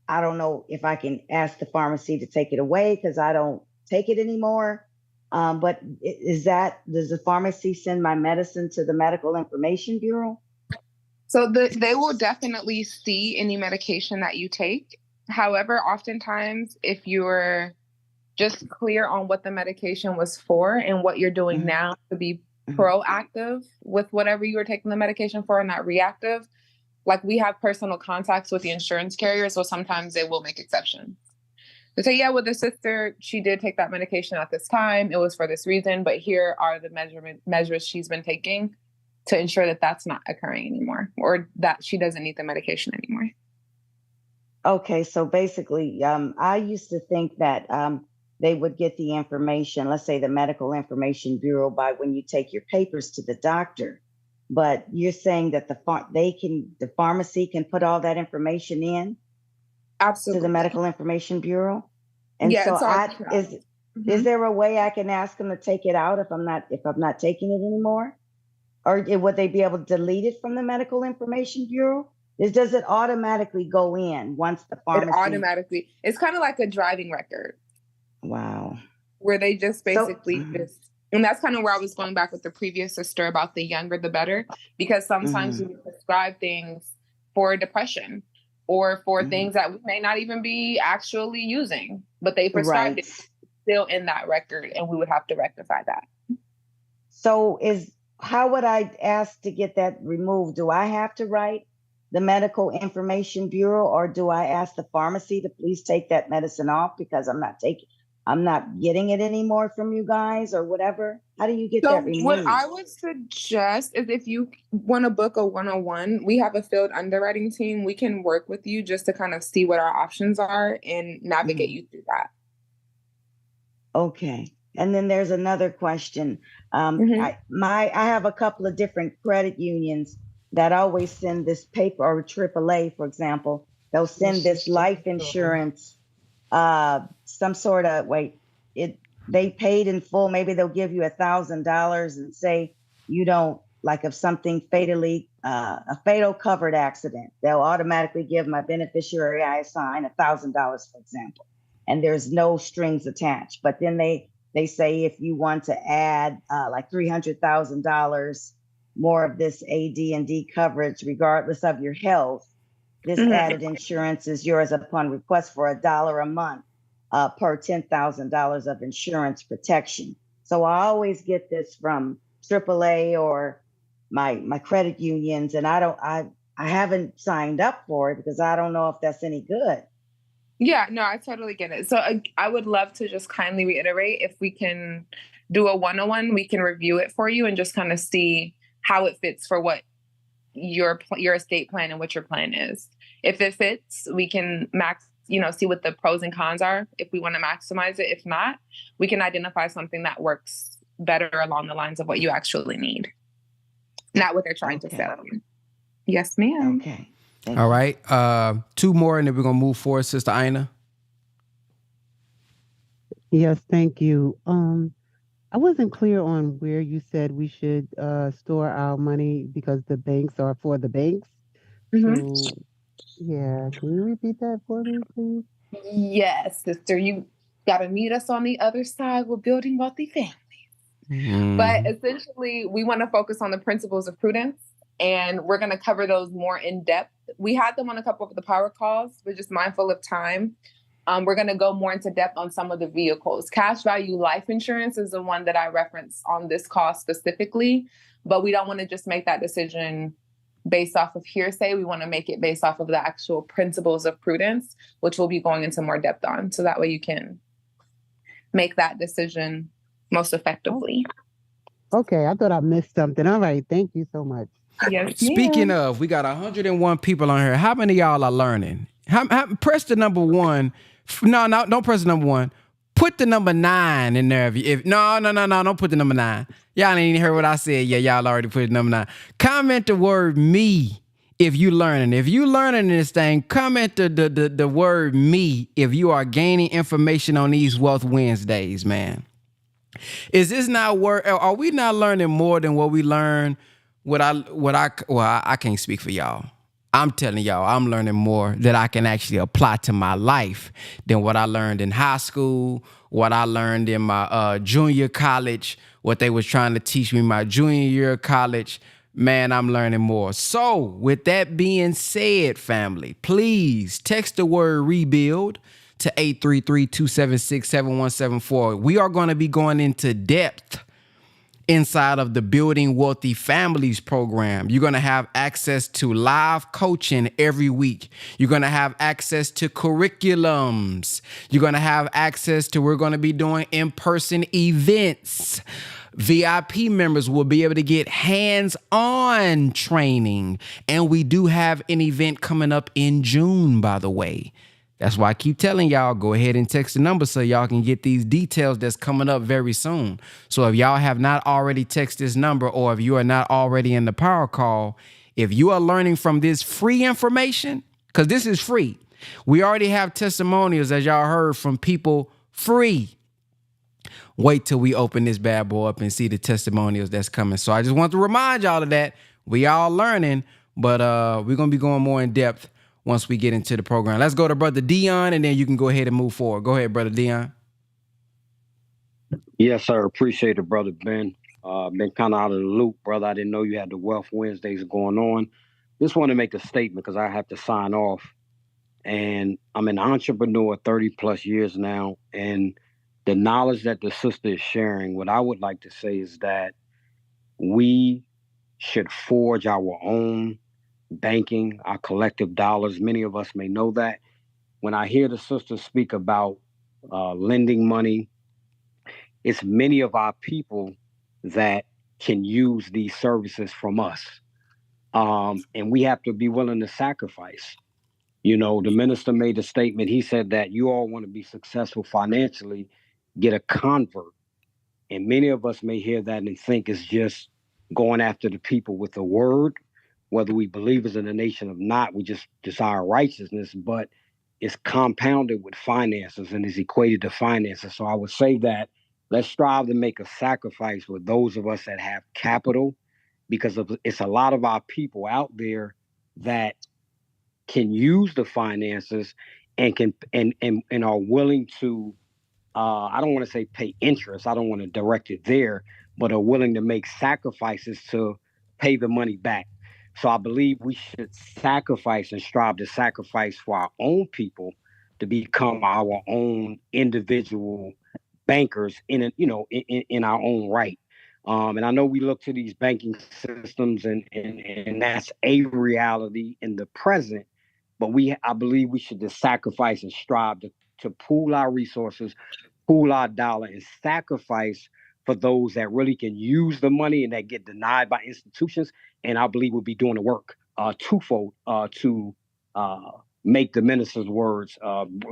I don't know if I can ask the pharmacy to take it away because I don't take it anymore. But does the pharmacy send my medicine to the Medical Information Bureau? So they will definitely see any medication that you take. However, oftentimes, if you're just clear on what the medication was for and what you're doing now to be proactive with whatever you were taking the medication for and not reactive, like we have personal contacts with the insurance carrier, so sometimes they will make exceptions. They say, yeah, with the sister, she did take that medication at this time. It was for this reason, but here are the measures she's been taking to ensure that that's not occurring anymore or that she doesn't need the medication anymore. Okay, so basically, I used to think that they would get the information, let's say the Medical Information Bureau, by when you take your papers to the doctor. But you're saying that the pharmacy can put all that information in? Absolutely. To the Medical Information Bureau? And yeah, so is there a way I can ask them to take it out if I'm not taking it anymore? Or would they be able to delete it from the Medical Information Bureau? Does it automatically go in once the pharmacy? It's kind of like a driving record. Wow. Where they just basically and that's kind of where I was going back with the previous sister about the younger the better, because sometimes we prescribe things for depression or for things that we may not even be actually using, but they prescribed it still in that record, and we would have to rectify that. So how would I ask to get that removed? Do I have to write the Medical Information Bureau, or do I ask the pharmacy to please take that medicine off because I'm not getting it anymore from you guys or whatever? How do you get that removed? What I would suggest is if you want to book a 101, we have a field underwriting team. We can work with you just to kind of see what our options are and navigate you through that. Okay. And then there's another question. I have a couple of different credit unions that always send this paper, or AAA, for example, they'll send this life insurance, some sort of they paid in full. Maybe they'll give you $1,000 and say you don't, like if something a fatal covered accident, they'll automatically give my beneficiary I assign $1,000, for example, and there's no strings attached. But then they say if you want to add like $300,000 more of this AD&D coverage, regardless of your health, this added insurance is yours upon request for $1 a month per $10,000 of insurance protection. So I always get this from AAA or my credit unions, and I haven't signed up for it because I don't know if that's any good. Yeah, no, I totally get it. So I would love to just kindly reiterate, if we can do a 101, we can review it for you and just kind of see how it fits for what your estate plan and what your plan is. If it fits, we can see what the pros and cons are if we want to maximize it. If not, we can identify something that works better along the lines of what you actually need, not what they're trying to sell you. Yes, ma'am. Okay. All right. 2 more, and then we're going to move forward, Sister Ina. Yes, thank you. I wasn't clear on where you said we should store our money because the banks are for the banks. So, yeah, can you repeat that for me, please? Yes, sister. You got to meet us on the other side. We're building wealthy families. But essentially, we want to focus on the principles of prudence, and we're going to cover those more in depth. We had them on a couple of the power calls, but just mindful of time. We're going to go more into depth on some of the vehicles. Cash value life insurance is the one that I reference on this call specifically, but we don't want to just make that decision based off of hearsay. We want to make it based off of the actual principles of prudence, which we'll be going into more depth on. So that way you can make that decision most effectively. Okay, I thought I missed something. All right, thank you so much. Yes, Speaking of, we got 101 people on here. How many of y'all are learning? Press the number 1. No, don't press the number 1. Put the number 9 in there. No, don't put the number 9. Y'all ain't even heard what I said. Yeah, y'all already put the number 9. Comment the word me if you learning. If you learning this thing, comment the word me if you are gaining information on these Wealth Wednesdays, man. Is this not are we not learning more than what we learn? I can't speak for y'all. I'm telling y'all, I'm learning more that I can actually apply to my life than what I learned in high school, what I learned in my junior college, what they was trying to teach me my junior year of college. Man, I'm learning more. So with that being said, family, please text the word rebuild to 833-276-7174. We are going to be going into depth inside of the Building Wealthy Families program. You're going to have access to live coaching every week. You're going to have access to curriculums. You're going to have access to, we're going to be doing in-person events. VIP members will be able to get hands-on training. And we do have an event coming up in June, by the way. That's why I keep telling y'all, go ahead and text the number so y'all can get these details that's coming up very soon. So if y'all have not already texted this number, or if you are not already in the power call, if you are learning from this free information, because this is free. We already have testimonials, as y'all heard, from people free. Wait till we open this bad boy up and see the testimonials that's coming. So I just want to remind y'all of that. We all learning, but we're going to be going more in depth once we get into the program. Let's go to Brother Dion, and then you can go ahead and move forward. Go ahead, Brother Dion. Yes, sir. Appreciate it, Brother Ben. Been kind of out of the loop, brother. I didn't know you had the Wealth Wednesdays going on. Just want to make a statement because I have to sign off. And I'm an entrepreneur 30 plus years now. And the knowledge that the sister is sharing, what I would like to say is that we should forge our own banking, our collective dollars. Many of us may know that. When I hear the sister speak about lending money, it's many of our people that can use these services from us. And we have to be willing to sacrifice. You know, the minister made a statement. He said that you all want to be successful financially, get a convert. And many of us may hear that and think it's just going after the people with the word. Whether we believers in the nation or not, we just desire righteousness, but it's compounded with finances and is equated to finances. So I would say that let's strive to make a sacrifice with those of us that have capital, because it's a lot of our people out there that can use the finances and can and are willing to I don't want to say pay interest. I don't want to direct it there, but are willing to make sacrifices to pay the money back. So I believe we should sacrifice and strive to sacrifice for our own people to become our own individual bankers in our own right. And I know we look to these banking systems and that's a reality in the present, but I believe we should just sacrifice and strive to pool our resources, pool our dollar, and sacrifice for those that really can use the money and that get denied by institutions. And I believe we'll be doing the work twofold to make the minister's words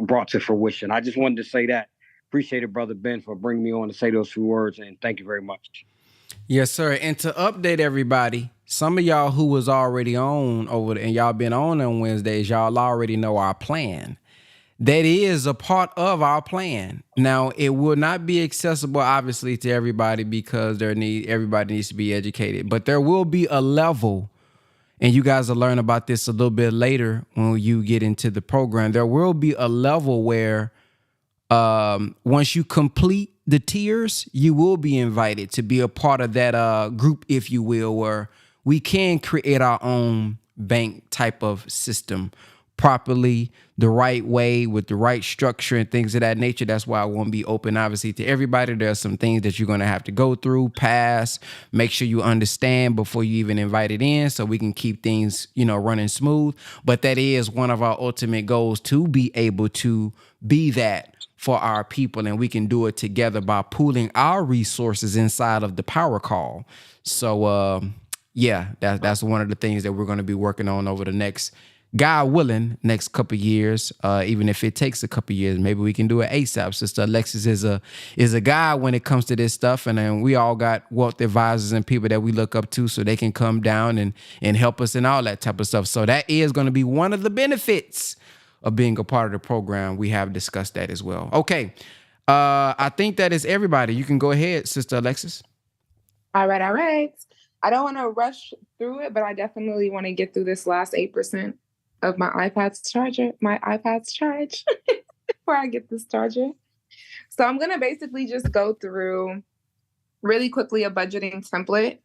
brought to fruition. I just wanted to say that. Appreciate it, Brother Ben, for bringing me on to say those few words, and thank you very much. Yes, sir. And to update everybody, some of y'all who was already on over there and y'all been on Wednesdays, y'all already know our plan. That is a part of our plan. Now, it will not be accessible, obviously, to everybody because everybody needs to be educated. But there will be a level, and you guys will learn about this a little bit later when you get into the program. There will be a level where Once you complete the tiers, you will be invited to be a part of that group, if you will, where we can create our own bank type of system properly, the right way, with the right structure and things of that nature. That's why I won't be open, obviously, to everybody. There's some things that you're going to have to go through, pass, make sure you understand before you even invite it in, so we can keep things, running smooth. But that is one of our ultimate goals, to be able to be that for our people, and we can do it together by pooling our resources inside of the power call. So yeah, that's one of the things that we're going to be working on over the next, God willing, next couple of years. Even if it takes a couple of years, maybe we can do it ASAP. Sister Alexis is a guy when it comes to this stuff, and then we all got wealth advisors and people that we look up to, so they can come down and help us and all that type of stuff. So that is going to be one of the benefits of being a part of the program. We have discussed that as well. Okay, I think that is everybody. You can go ahead, Sister Alexis. All right. I don't want to rush through it, but I definitely want to get through this last 8% of my iPad's charge before I get this charger. So I'm going to basically just go through really quickly a budgeting template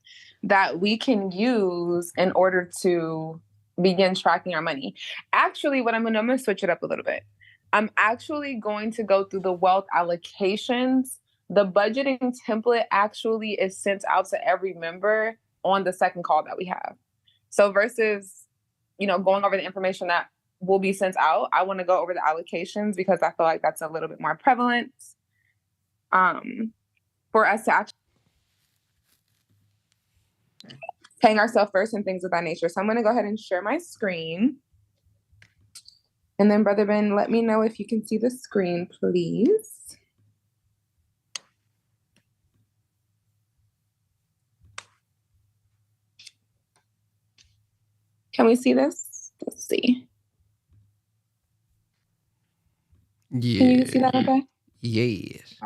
that we can use in order to begin tracking our money. Actually, I'm going to switch it up a little bit. I'm actually going to go through the wealth allocations. The budgeting template actually is sent out to every member on the second call that we have. So versus, going over the information that will be sent out, I want to go over the allocations, because I feel like that's a little bit more prevalent for us to actually paying ourselves first and things of that nature. So I'm going to go ahead and share my screen. And then Brother Ben, let me know if you can see the screen, please. Can we see this? Let's see. Yeah. Can you see that okay? Yes.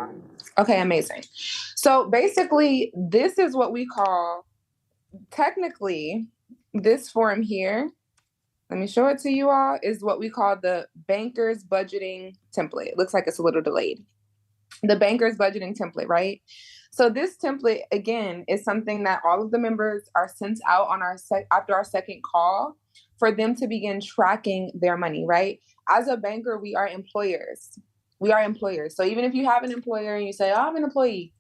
Okay, amazing. So basically, this is what we call, technically, this form here, let me show it to you all, is what we call the banker's budgeting template. It looks like it's a little delayed. The banker's budgeting template, right? So this template, again, is something that all of the members are sent out on after our second call for them to begin tracking their money, right? As a banker, we are employers. So even if you have an employer and you say, oh, I'm an employee,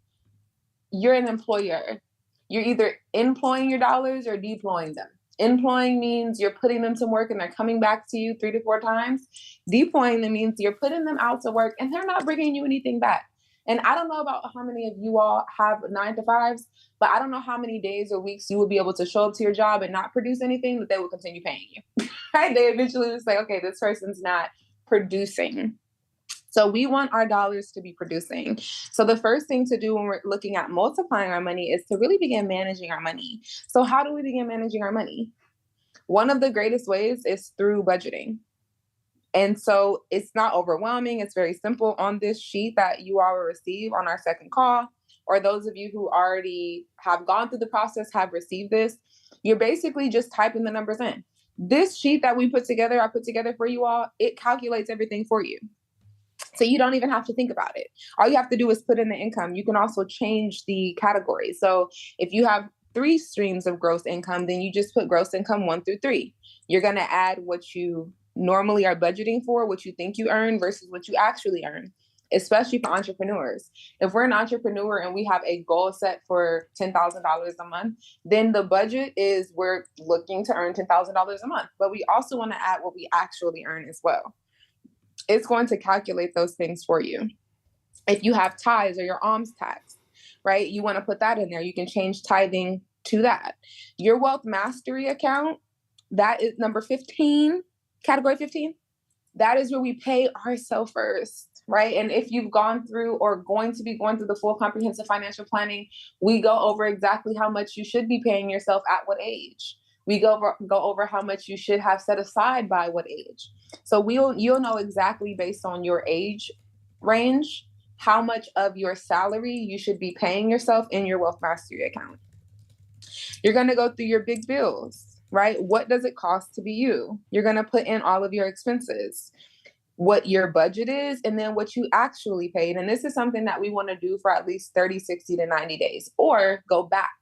you're an employer. You're either employing your dollars or deploying them. Employing means you're putting them to work and they're coming back to you 3 to 4 times. Deploying them means you're putting them out to work and they're not bringing you anything back. And I don't know about how many of you all have 9 to 5s, but I don't know how many days or weeks you will be able to show up to your job and not produce anything that they will continue paying you. Right? They eventually just say, okay, this person's not producing. So we want our dollars to be producing. So the first thing to do when we're looking at multiplying our money is to really begin managing our money. So how do we begin managing our money? One of the greatest ways is through budgeting. And so it's not overwhelming. It's very simple. On this sheet that you all will receive on our second call, or those of you who already have gone through the process, have received this, you're basically just typing the numbers in. This sheet that I put together for you all, it calculates everything for you. So you don't even have to think about it. All you have to do is put in the income. You can also change the category. So if you have 3 streams of gross income, then you just put gross income 1 through 3. You're going to add what you normally are budgeting for, what you think you earn versus what you actually earn, especially for entrepreneurs. If we're an entrepreneur and we have a goal set for $10,000 a month, then the budget is we're looking to earn $10,000 a month. But we also want to add what we actually earn as well. It's going to calculate those things for you. If you have tithes or your alms tax, right? You want to put that in there. You can change tithing to that. Your wealth mastery account, that is number 15, category 15. That is where we pay ourselves first, right? And if you've gone through or going to be going through the full comprehensive financial planning, we go over exactly how much you should be paying yourself at what age. We go over how much you should have set aside by what age. So you'll know exactly based on your age range how much of your salary you should be paying yourself in your wealth mastery account. You're going to go through your big bills, right? What does it cost to be you? You're going to put in all of your expenses. what your budget is and then what you actually paid. And this is something that we want to do for at least 30, 60 to 90 days or go back.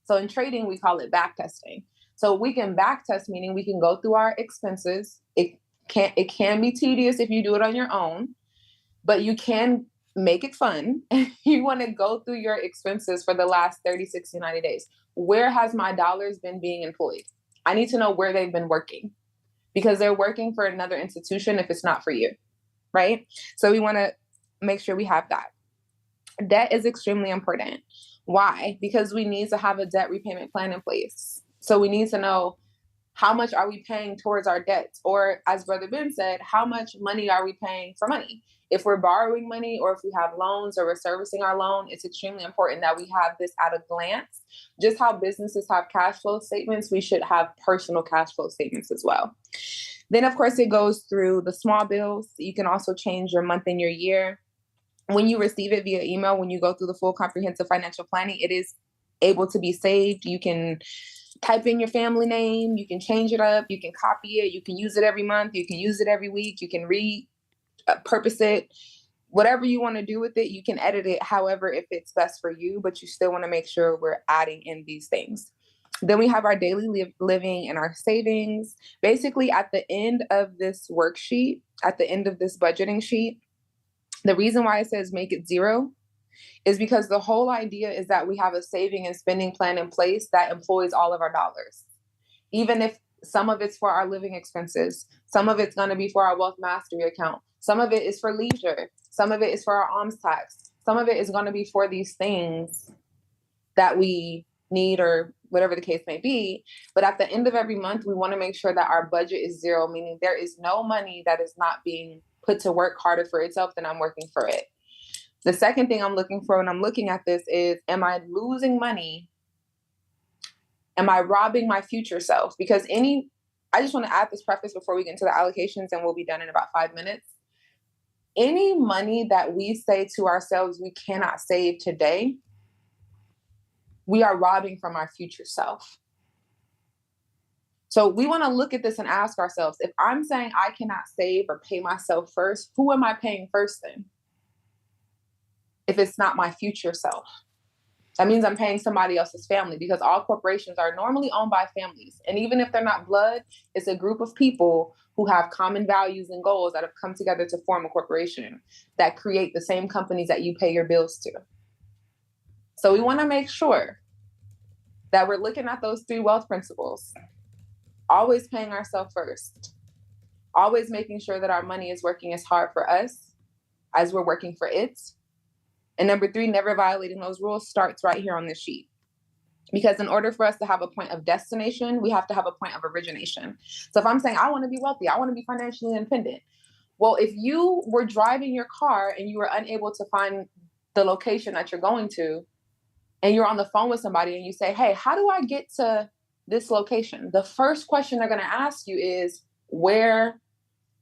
So in trading, we call it back testing. So we can back test, meaning we can go through our expenses. It can be tedious if you do it on your own, but you can make it fun. You want to go through your expenses for the last 30, 60, 90 days. Where has my dollars been being employed? I need to know where they've been working, because they're working for another institution if it's not for you, right? So we want to make sure we have that. Debt is extremely important. Why? Because we need to have a debt repayment plan in place. So we need to know, how much are we paying towards our debts? Or as Brother Ben said, how much money are we paying for money? If we're borrowing money or if we have loans or we're servicing our loan, it's extremely important that we have this at a glance. Just how businesses have cash flow statements, we should have personal cash flow statements as well. Then, of course, it goes through the small bills. You can also change your month and your year. When you receive it via email, when you go through the full comprehensive financial planning, it is able to be saved. You can type in your family name, you can change it up, you can copy it, you can use it every month, you can use it every week, you can repurpose it, whatever you want to do with it, you can edit it however if it's best for you, but you still want to make sure we're adding in these things. Then we have our daily living and our savings. Basically, at the end of this worksheet, at the end of this budgeting sheet, the reason why it says make it zero is because the whole idea is that we have a saving and spending plan in place that employs all of our dollars. Even if some of it's for our living expenses, some of it's going to be for our wealth mastery account, some of it is for leisure, some of it is for our alms tax, some of it is going to be for these things that we need or whatever the case may be. But at the end of every month, we want to make sure that our budget is zero, meaning there is no money that is not being put to work harder for itself than I'm working for it. The second thing I'm looking for when I'm looking at this is, am I losing money? Am I robbing my future self? Because I just want to add this preface before we get into the allocations, and we'll be done in about 5 minutes. Any money that we say to ourselves we cannot save today, we are robbing from our future self. So we want to look at this and ask ourselves, if I'm saying I cannot save or pay myself first, who am I paying first then? If it's not my future self, that means I'm paying somebody else's family, because all corporations are normally owned by families. And even if they're not blood, it's a group of people who have common values and goals that have come together to form a corporation that create the same companies that you pay your bills to. So we want to make sure that we're looking at those 3 wealth principles, always paying ourselves first, always making sure that our money is working as hard for us as we're working for it. And number 3, never violating those rules starts right here on this sheet. Because in order for us to have a point of destination, we have to have a point of origination. So if I'm saying I want to be wealthy, I want to be financially independent. Well, if you were driving your car and you were unable to find the location that you're going to, and you're on the phone with somebody and you say, hey, how do I get to this location? The first question they're going to ask you is, where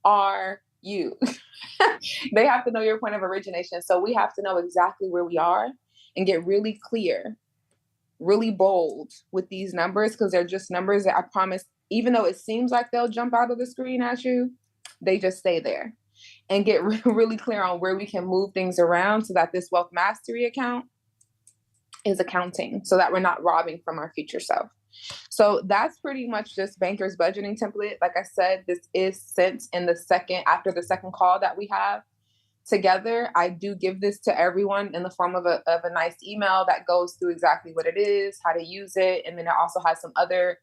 are you? They have to know your point of origination. So we have to know exactly where we are and get really clear, really bold with these numbers, because they're just numbers that I promise, even though it seems like they'll jump out of the screen at you, they just stay there. And get really clear on where we can move things around so that this wealth mastery account is accounting, so that we're not robbing from our future self. So that's pretty much just Banker's budgeting template. Like I said, this is sent in after the second call that we have together. I do give this to everyone in the form of a nice email that goes through exactly what it is, how to use it. And then it also has some other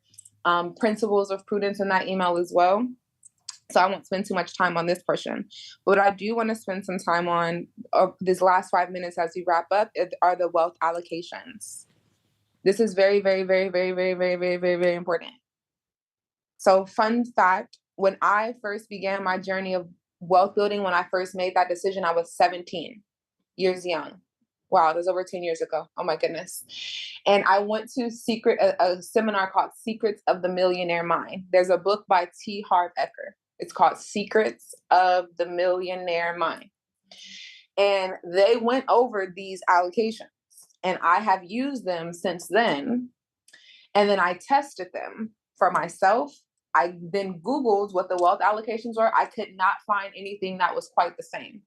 principles of prudence in that email as well. So I won't spend too much time on this portion. But what I do want to spend some time on this last 5 minutes as we wrap up are the wealth allocations. This is very, very, very, very, very, very, very, very, very important. So fun fact, when I first began my journey of wealth building, when I first made that decision, I was 17 years young. Wow, that was over 10 years ago. Oh my goodness. And I went to a seminar called Secrets of the Millionaire Mind. There's a book by T. Harv Eker. It's called Secrets of the Millionaire Mind. And they went over these allocations. And I have used them since then. And then I tested them for myself I then Googled what the wealth allocations were. I could not find anything that was quite the same.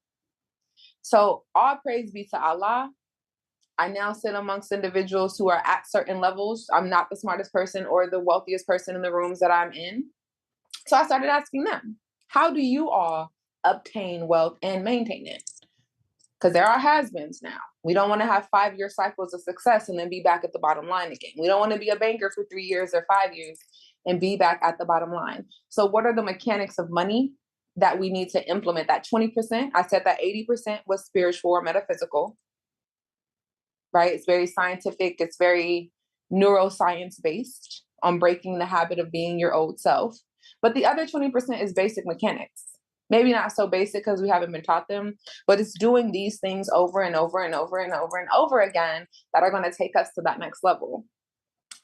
So all praise be to Allah. I now sit amongst individuals who are at certain levels. I'm not the smartest person or the wealthiest person in the rooms that I'm in. So I started asking them, how do you all obtain wealth and maintain it? Because there are has-beens now. We don't want to have 5-year cycles of success and then be back at the bottom line again. We don't want to be a banker for 3 years or 5 years and be back at the bottom line. So what are the mechanics of money that we need to implement? That 20%, I said that 80% was spiritual or metaphysical, right? It's very scientific. It's very neuroscience based on breaking the habit of being your old self. But the other 20% is basic mechanics. Maybe not so basic because we haven't been taught them, but it's doing these things over and over and over and over and over again that are going to take us to that next level.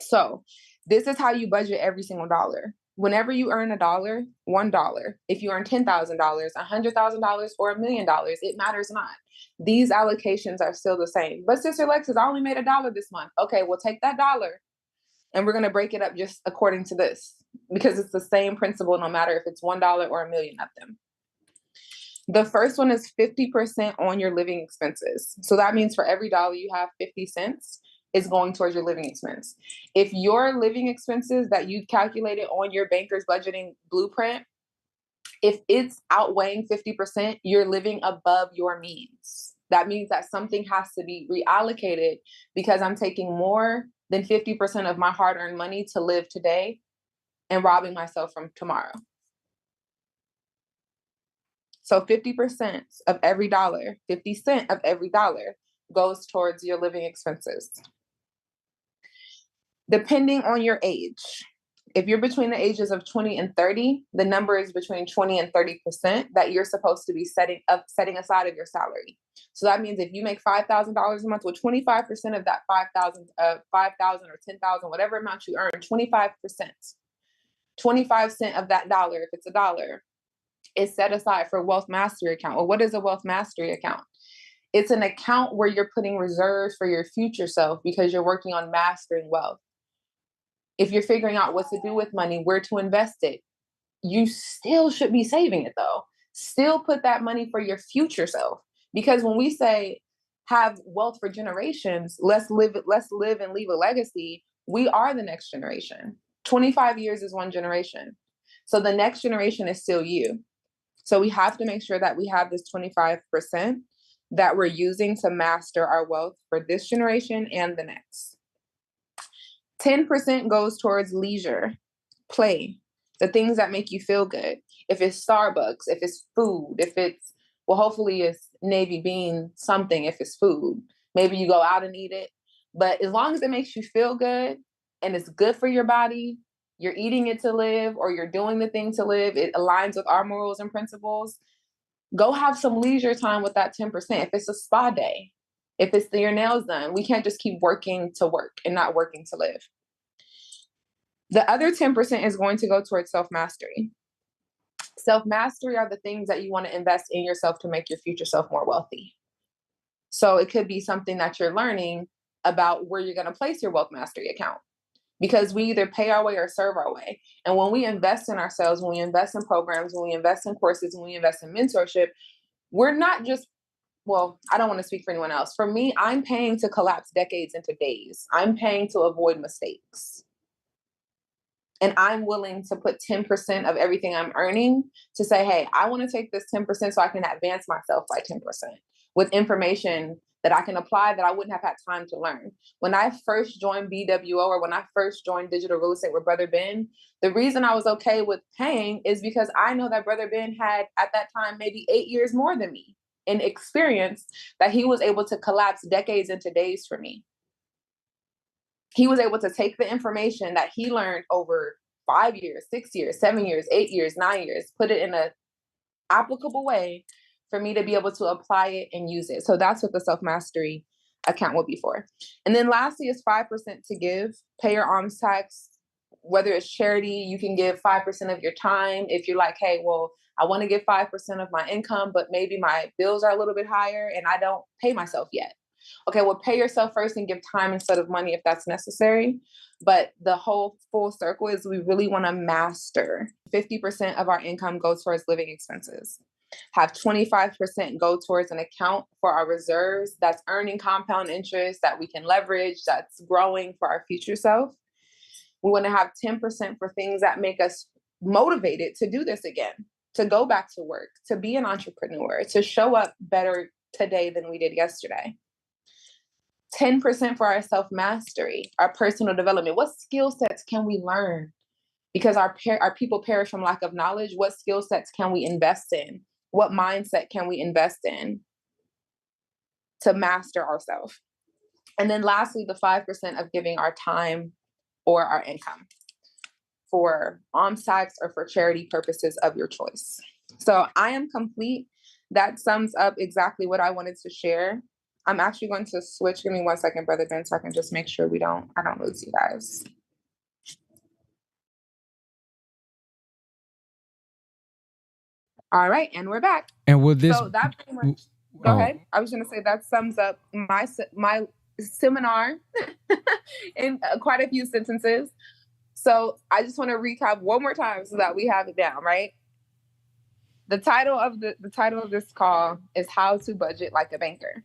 So this is how you budget every single dollar. Whenever you earn $1, $1. If you earn $10,000, $100,000, or $1 million, it matters not. These allocations are still the same. But Sister Alexis, I only made $1 this month. Okay, we'll take that dollar and we're going to break it up just according to this, because it's the same principle no matter if it's $1 or $1 million of them. The first one is 50% on your living expenses. So that means for every dollar you have 50 cents is going towards your living expense. If your living expenses that you calculated on your banker's budgeting blueprint, if it's outweighing 50%, you're living above your means. That means that something has to be reallocated because I'm taking more than 50% of my hard-earned money to live today and robbing myself from tomorrow. So 50% of every dollar, 50 cents of every dollar goes towards your living expenses. Depending on your age, if you're between the ages of 20 and 30, the number is between 20 and 30% that you're supposed to be setting aside of your salary. So that means if you make $5,000 a month, well, 25% of that 5,000 or 10,000, whatever amount you earn, 25%, 25 cents of that dollar, if it's $1, is set aside for wealth mastery account. Well, what is a wealth mastery account? It's an account where you're putting reserves for your future self because you're working on mastering wealth. If you're figuring out what to do with money, where to invest it, you still should be saving it though. Still put that money for your future self. Because when we say have wealth for generations, let's live and leave a legacy, we are the next generation. 25 years is one generation. So the next generation is still you. So we have to make sure that we have this 25% that we're using to master our wealth for this generation and the next. 10% goes towards leisure, play, the things that make you feel good. If it's Starbucks, if it's food, if it's, well, hopefully it's Navy Bean something if it's food. Maybe you go out and eat it. But as long as it makes you feel good and it's good for your body, you're eating it to live or you're doing the thing to live, it aligns with our morals and principles, go have some leisure time with that 10%. If it's a spa day, if it's your nails done, we can't just keep working to work and not working to live. The other 10% is going to go towards self-mastery. Self-mastery are the things that you want to invest in yourself to make your future self more wealthy. So it could be something that you're learning about where you're going to place your wealth mastery account. Because we either pay our way or serve our way. And when we invest in ourselves, when we invest in programs, when we invest in courses, when we invest in mentorship, we're not just, well, I don't want to speak for anyone else. For me, I'm paying to collapse decades into days. I'm paying to avoid mistakes. And I'm willing to put 10% of everything I'm earning to say, hey, I want to take this 10% so I can advance myself by 10% with information that I can apply that I wouldn't have had time to learn. When I first joined BWO or when I first joined digital real estate with Brother Ben, the reason I was okay with paying is because I know that Brother Ben had at that time maybe 8 years more than me in experience that he was able to collapse decades into days for me. He was able to take the information that he learned over 5 years, 6 years, 7 years, 8 years, 9 years, put it in an applicable way for me to be able to apply it and use it. So that's what the self-mastery account will be for. And then lastly is 5% to give, pay your alms tax, whether it's charity, you can give 5% of your time. If you're like, hey, well, I want to give 5% of my income, but maybe my bills are a little bit higher and I don't pay myself yet. Okay, well, pay yourself first and give time instead of money if that's necessary. But the whole full circle is we really want to master 50% of our income go towards living expenses. Have 25% go towards an account for our reserves that's earning compound interest that we can leverage, that's growing for our future self. We want to have 10% for things that make us motivated to do this again, to go back to work, to be an entrepreneur, to show up better today than we did yesterday. 10% for our self-mastery, our personal development. What skill sets can we learn? Because our people perish from lack of knowledge. What skill sets can we invest in? What mindset can we invest in to master ourselves? And then lastly, the 5% of giving our time or our income for alms tax or for charity purposes of your choice. So I am complete. That sums up exactly what I wanted to share. I'm actually going to switch. Give me 1 second, Brother Ben, so I can just make sure I don't lose you guys. All right, and we're back. And with this, so that pretty much, go ahead. I was going to say that sums up my seminar in quite a few sentences. So I just want to recap one more time so that we have it down, right? The title of this call is How to Budget Like a Banker.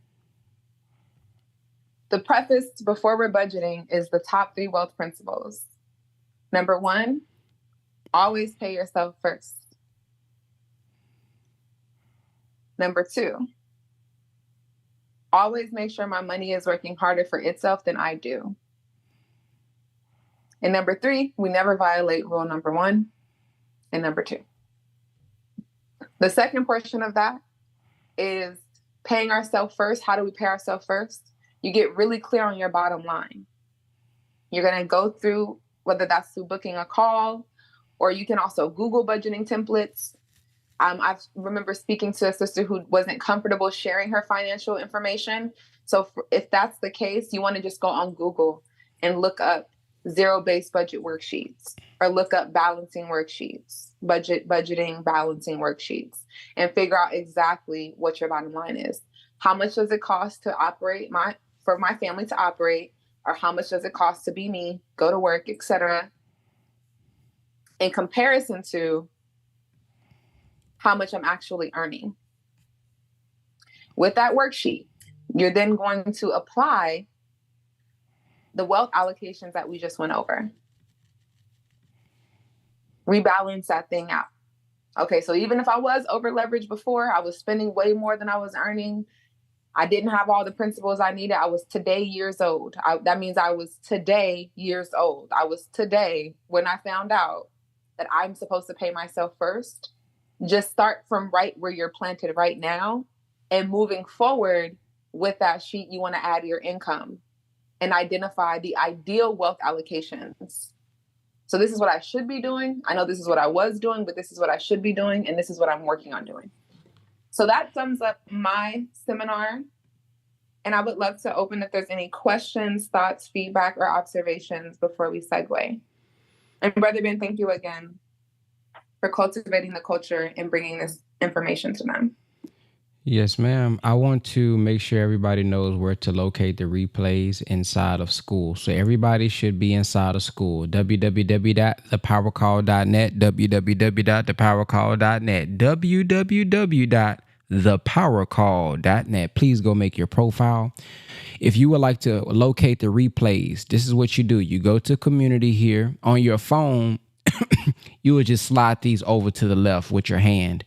The preface before we're budgeting is the top 3 wealth principles. Number 1, always pay yourself first. Number 2, always make sure my money is working harder for itself than I do. And number 3, we never violate rule number 1 and number 2. The second portion of that is paying ourselves first. How do we pay ourselves first? You get really clear on your bottom line. You're going to go through, whether that's through booking a call, or you can also Google budgeting templates. I remember speaking to a sister who wasn't comfortable sharing her financial information. So if that's the case, you want to just go on Google and look up zero-based budget worksheets, or look up balancing worksheets, budgeting balancing worksheets, and figure out exactly what your bottom line is. How much does it cost to operate for my family to operate, or how much does it cost to be me, go to work, etc., in comparison to how much I'm actually earning. With that worksheet, you're then going to apply the wealth allocations that we just went over. Rebalance that thing out. Okay, so even if I was over leveraged before, I was spending way more than I was earning, I didn't have all the principles I needed, I was today years old. That means I was today years old. I was today when I found out that I'm supposed to pay myself first. Just start from right where you're planted right now, and moving forward with that sheet, you want to add your income and identify the ideal wealth allocations. So this is what I should be doing. I know this is what I was doing, but this is what I should be doing, and this is what I'm working on doing. So that sums up my seminar. And I would love to open if there's any questions, thoughts, feedback, or observations before we segue. And Brother Ben, thank you again for cultivating the culture and bringing this information to them. Yes, ma'am. I want to make sure everybody knows where to locate the replays inside of school. So everybody should be inside of school. www.thepowercall.net, www.thepowercall.net, www.thepowercall.net. Please go make your profile. If you would like to locate the replays, this is what you do. You go to community here on your phone. You would just slide these over to the left with your hand.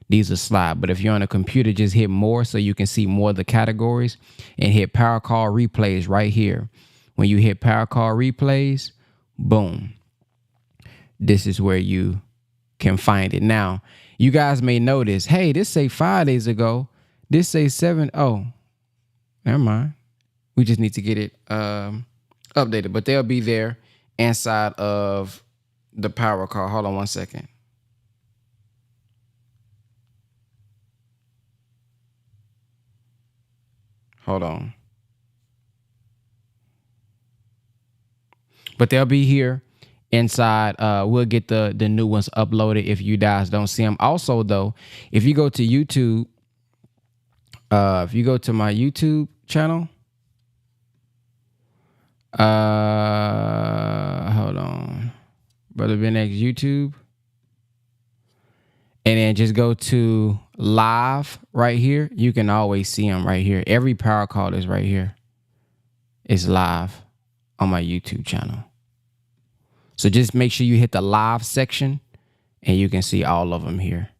These are slide. But if you're on a computer, just hit more so you can see more of the categories, and hit Power Call Replays right here. When you hit Power Call Replays, boom. This is where you can find it. Now, you guys may notice, hey, this say 5 days ago. This say 7. Oh, never mind. We just need to get it updated. But they'll be there inside of the Power Call. Hold on 1 second. Hold on. But they'll be here inside. We'll get the new ones uploaded if you guys don't see them. Also, though, if you go to YouTube, if you go to my YouTube channel, Hold on. Brother Ben X YouTube. And then just go to live right here. You can always see them right here. Every power call is right here. It's live on my YouTube channel. So just make sure you hit the live section and you can see all of them here.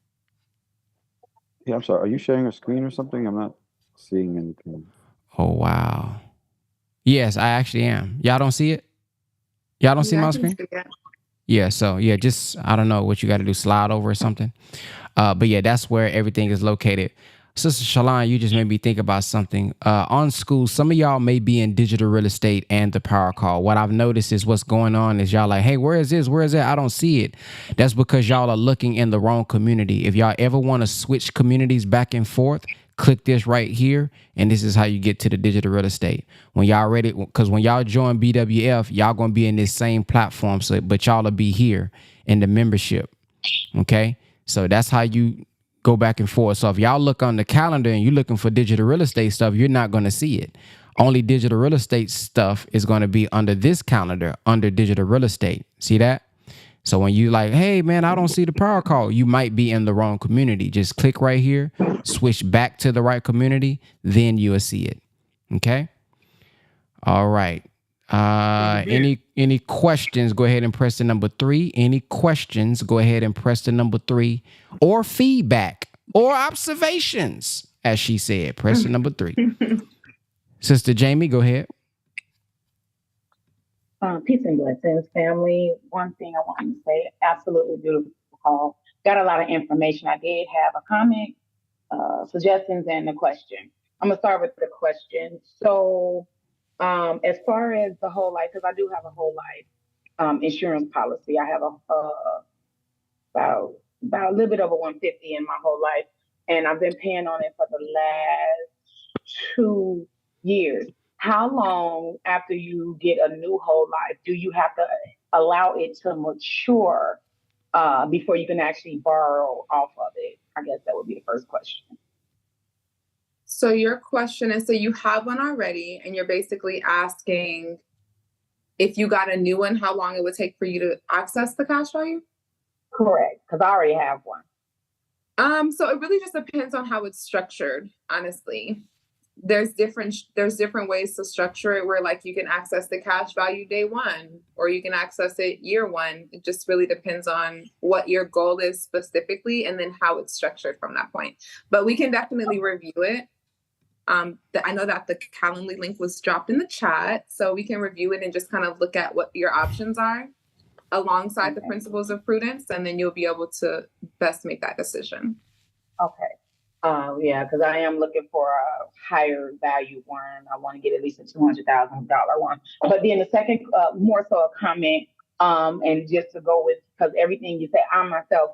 Yeah, I'm sorry. Are you sharing a screen or something? I'm not seeing anything. Oh, wow. Yes, I actually am. Y'all don't see it? Y'all don't see my screen? Yeah, so yeah, just, I don't know what you got to do, slide over or something. But yeah, that's where everything is located. Sister Shalon, you just made me think about something. On school, some of y'all may be in digital real estate and the power call. What I've noticed is what's going on is y'all like, hey, where is this? Where is that? I don't see it. That's because y'all are looking in the wrong community. If y'all ever want to switch communities back and forth, click this right here, and this is how you get to the digital real estate. When y'all ready, because when y'all join BWF, y'all gonna be in this same platform. So, but y'all will be here in the membership. Okay, so that's how you go back and forth. So if y'all look on the calendar and you're looking for digital real estate stuff, you're not going to see it. Only digital real estate stuff is going to be under this calendar, under digital real estate. See that? So when you like, hey man, I don't see the power call, you might be in the wrong community. Just click right here, switch back to the right community, then you'll see it. Okay. All right. Any questions? Go ahead and press the number 3. Any questions? Go ahead and press the number 3. Or feedback or observations, as she said. Press the number 3. Sister Jamie, go ahead. Peace and blessings, family. One thing I wanted to say, absolutely beautiful call. Got a lot of information. I did have a comment, suggestions, and a question. I'm gonna start with the question. So, as far as the whole life, because I do have a whole life insurance policy. I have about a little bit over 150 in my whole life, and I've been paying on it for the last 2 years. How long after you get a new whole life do you have to allow it to mature before you can actually borrow off of it? I guess that would be the first question. So your question is, so you have one already and you're basically asking if you got a new one, how long it would take for you to access the cash value? Correct, because I already have one. So it really just depends on how it's structured, honestly. There's different ways to structure it where like you can access the cash value day 1 or you can access it year 1. It just really depends on what your goal is specifically and then how it's structured from that point. But we can definitely review it. I know that the Calendly link was dropped in the chat, so we can review it and just kind of look at what your options are alongside the principles of prudence, and then you'll be able to best make that decision. Okay. Yeah, because I am looking for a higher value one. I want to get at least a $200,000 one. But then the second, more so a comment, and just to go with, because everything you say, I myself,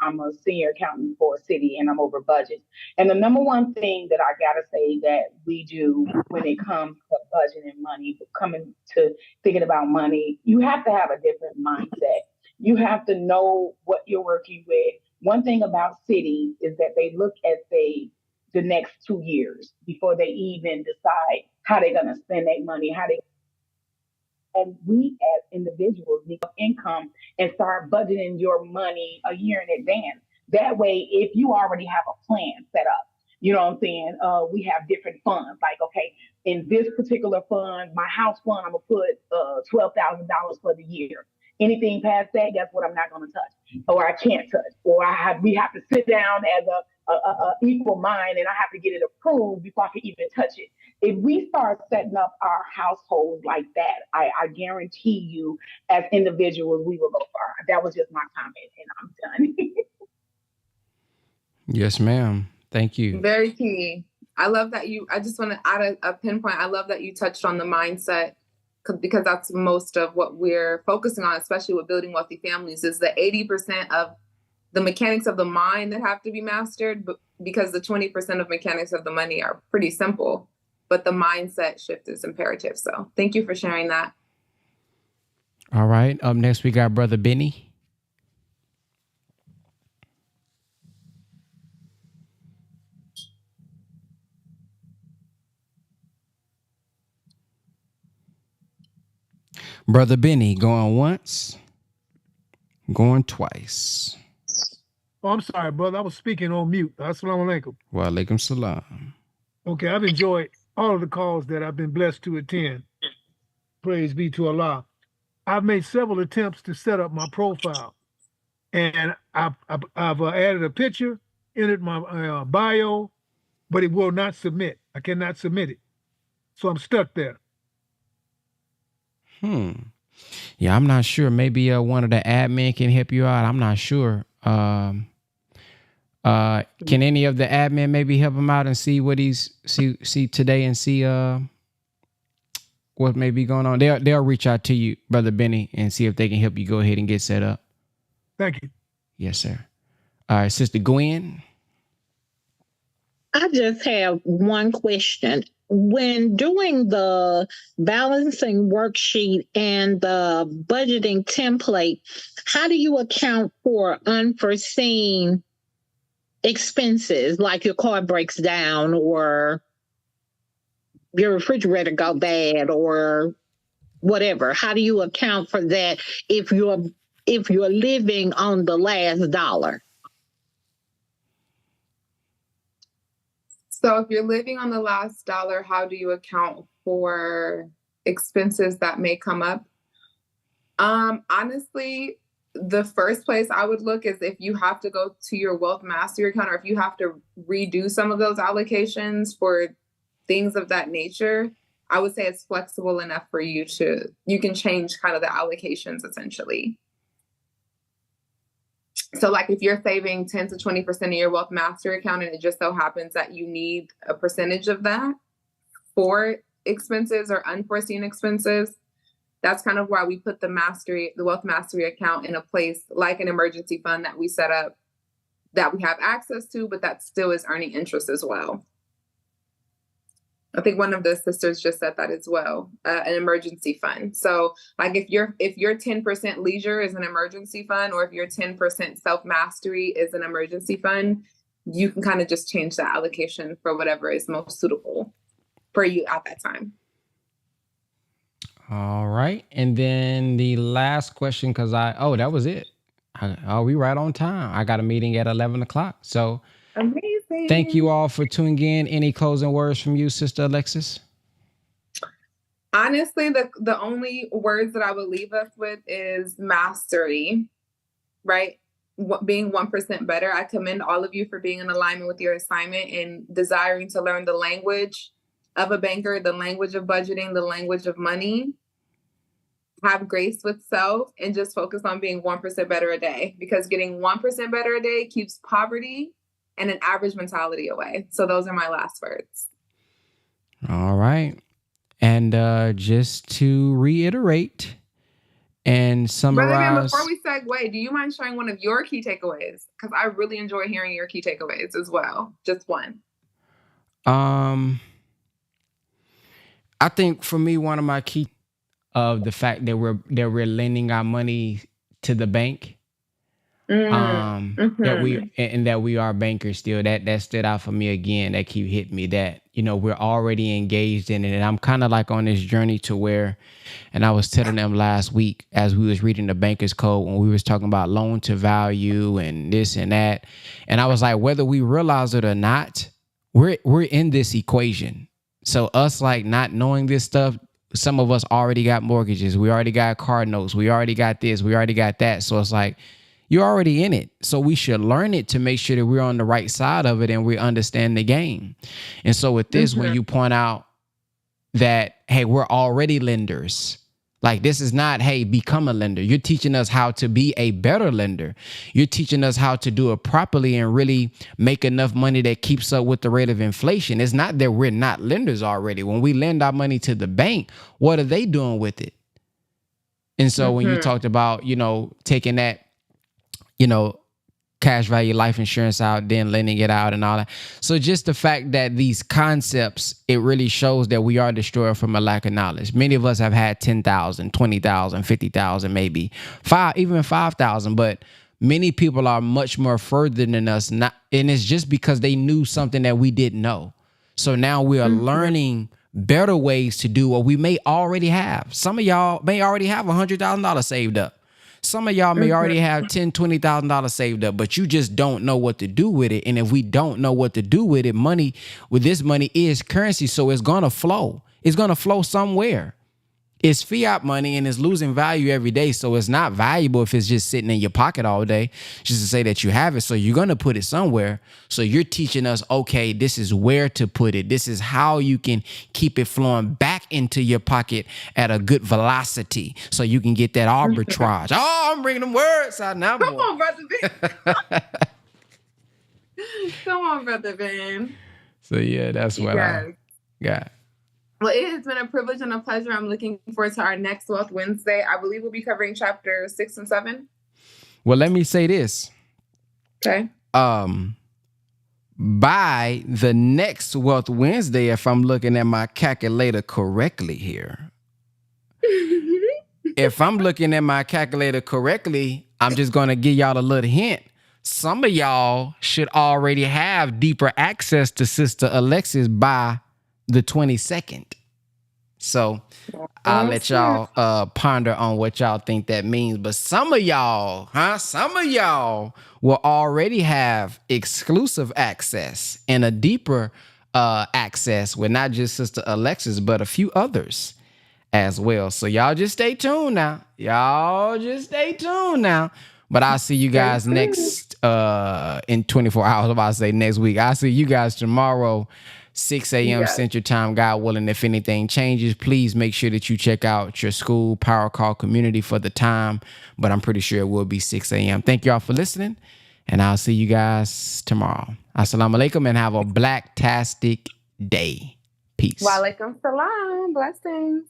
I'm a senior accountant for a city and I'm over budget. And the number one thing that I got to say that we do when it comes to budgeting money, coming to thinking about money, you have to have a different mindset. You have to know what you're working with. One thing about cities is that they look at the next 2 years before they even decide how they're going to spend their money, and we as individuals need income and start budgeting your money a year in advance. That way, if you already have a plan set up, you know what I'm saying? We have different funds. Like, okay, in this particular fund, my house fund, I'm gonna put $12,000 for the year. Anything past that, guess what? I'm not gonna touch, or I can't touch, or we have to sit down as a equal mind, and I have to get it approved before I can even touch it. If we start setting up our households like that, I guarantee you, as individuals, we will go far. That was just my comment, and I'm done. Yes, ma'am. Thank you. Very key. I love that I just want to add a pinpoint. I love that you touched on the mindset because that's most of what we're focusing on, especially with building wealthy families, is the 80% of the mechanics of the mind that have to be mastered, but because the 20% of mechanics of the money are pretty simple, but the mindset shift is imperative. So thank you for sharing that. All right. Up next, we got Brother Benny. Brother Benny, going once, going twice. Oh, I'm sorry, brother. I was speaking on mute. Assalamu alaikum. Wa alaikum salam. Okay, I've enjoyed all of the calls that I've been blessed to attend. Praise be to Allah. I've made several attempts to set up my profile, and I've added a picture, entered my bio, but it will not submit. I cannot submit it, so I'm stuck there. Yeah, I'm not sure. Maybe one of the admin can help you out. I'm not sure. Can any of the admin maybe help him out and see what see today and see what may be going on? They'll reach out to you, Brother Benny, and see if they can help you go ahead and get set up. Thank you. Yes, sir. All right, Sister Gwen. I just have one question. When doing the balancing worksheet and the budgeting template, how do you account for unforeseen expenses, like your car breaks down or your refrigerator go bad or whatever? How do you account for that if you're living on the last dollar? So if you're living on the last dollar, how do you account for expenses that may come up? Honestly, the first place I would look is if you have to go to your wealth mastery account, or if you have to redo some of those allocations for things of that nature. I would say it's flexible enough for you can change kind of the allocations essentially. So like if you're saving 10 to 20% of your wealth mastery account, and it just so happens that you need a percentage of that for expenses or unforeseen expenses, that's kind of why we put the wealth mastery account in a place like an emergency fund that we set up, that we have access to, but that still is earning interest as well. I think one of the sisters just said that as well, an emergency fund. So like if your 10% leisure is an emergency fund, or if your 10% self-mastery is an emergency fund, you can kind of just change the allocation for whatever is most suitable for you at that time. All right. And then the last question, because that was it. We right on time. I got a meeting at 11 o'clock. So amazing. Thank you all for tuning in. Any closing words from you, Sister Alexis? Honestly, the only words that I would leave us with is mastery, right? Being 1% better. I commend all of you for being in alignment with your assignment and desiring to learn the language of a banker, the language of budgeting, the language of money. Have grace with self and just focus on being 1% better a day, because getting 1% better a day keeps poverty and an average mentality away. So those are my last words. All right. And just to reiterate and summarize. Brother Ben, before we segue, do you mind sharing one of your key takeaways? Because I really enjoy hearing your key takeaways as well. Just one. I think for me, one of my key of the fact that we're lending our money to the bank. That we are bankers still. That stood out for me again. That keep hitting me, that we're already engaged in it. And I'm kind of like on this journey to where, and I was telling them last week as we was reading the Banker's Code, when we was talking about loan to value and this and that, and I was like, whether we realize it or not, we're in this equation. So us like not knowing this stuff, some of us already got mortgages, we already got car notes, we already got this, we already got that. So it's like, you're already in it. So we should learn it to make sure that we're on the right side of it and we understand the game. And so with this, when you point out that, hey, we're already lenders, like this is not, hey, become a lender. You're teaching us how to be a better lender. You're teaching us how to do it properly and really make enough money that keeps up with the rate of inflation. It's not that we're not lenders already. When we lend our money to the bank, what are they doing with it? And so when you talked about, taking that, cash value life insurance out, then lending it out and all that. So just the fact that these concepts, it really shows that we are destroyed from a lack of knowledge. Many of us have had 10,000, 20,000, 50,000, maybe even 5,000, but many people are much more further than us. And it's just because they knew something that we didn't know. So now we are learning better ways to do what we may already have. Some of y'all may already have $100,000 saved up. Some of y'all may already have $10,000, $20,000 saved up, but you just don't know what to do with it. And if we don't know what to do with it, this money is currency, so it's gonna flow. It's gonna flow somewhere. It's fiat money and it's losing value every day, so it's not valuable if it's just sitting in your pocket all day. Just to say that you have it, so you're gonna put it somewhere. So you're teaching us, okay, this is where to put it. This is how you can keep it flowing back into your pocket at a good velocity, so you can get that arbitrage. Oh, I'm bringing them words out now. Come on, Brother Ben. Come on, Brother Ben. So yeah, that's what I got. Well, it has been a privilege and a pleasure. I'm looking forward to our next Wealth Wednesday. I believe we'll be covering chapter 6 and 7. Well, let me say this. Okay. By the next Wealth Wednesday, if I'm looking at my calculator correctly here, if I'm looking at my calculator correctly, I'm just going to give y'all a little hint. Some of y'all should already have deeper access to Sister Alexis by the 22nd. So I'll let y'all ponder on what y'all think that means. But some of y'all will already have exclusive access and a deeper access with not just Sister Alexis, but a few others as well. So y'all just stay tuned now. But I'll see you guys next in 24 hours. I'm about to say next week. I'll see you guys tomorrow, 6 a.m. Central Time, God willing. If anything changes, please make sure that you check out your school Power Call community for the time. But I'm pretty sure it will be 6 a.m. Thank y'all for listening, and I'll see you guys tomorrow. Assalamu alaikum, and have a black-tastic day. Peace. Wa alaikum salam. Blessings.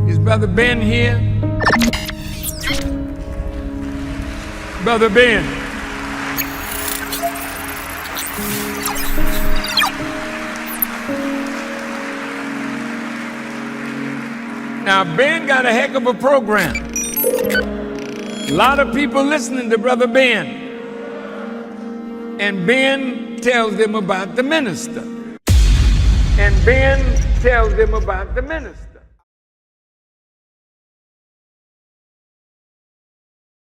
Is Brother Ben here? Brother Ben. Now, Ben got a heck of a program. A lot of people listening to Brother Ben. And Ben tells them about the minister.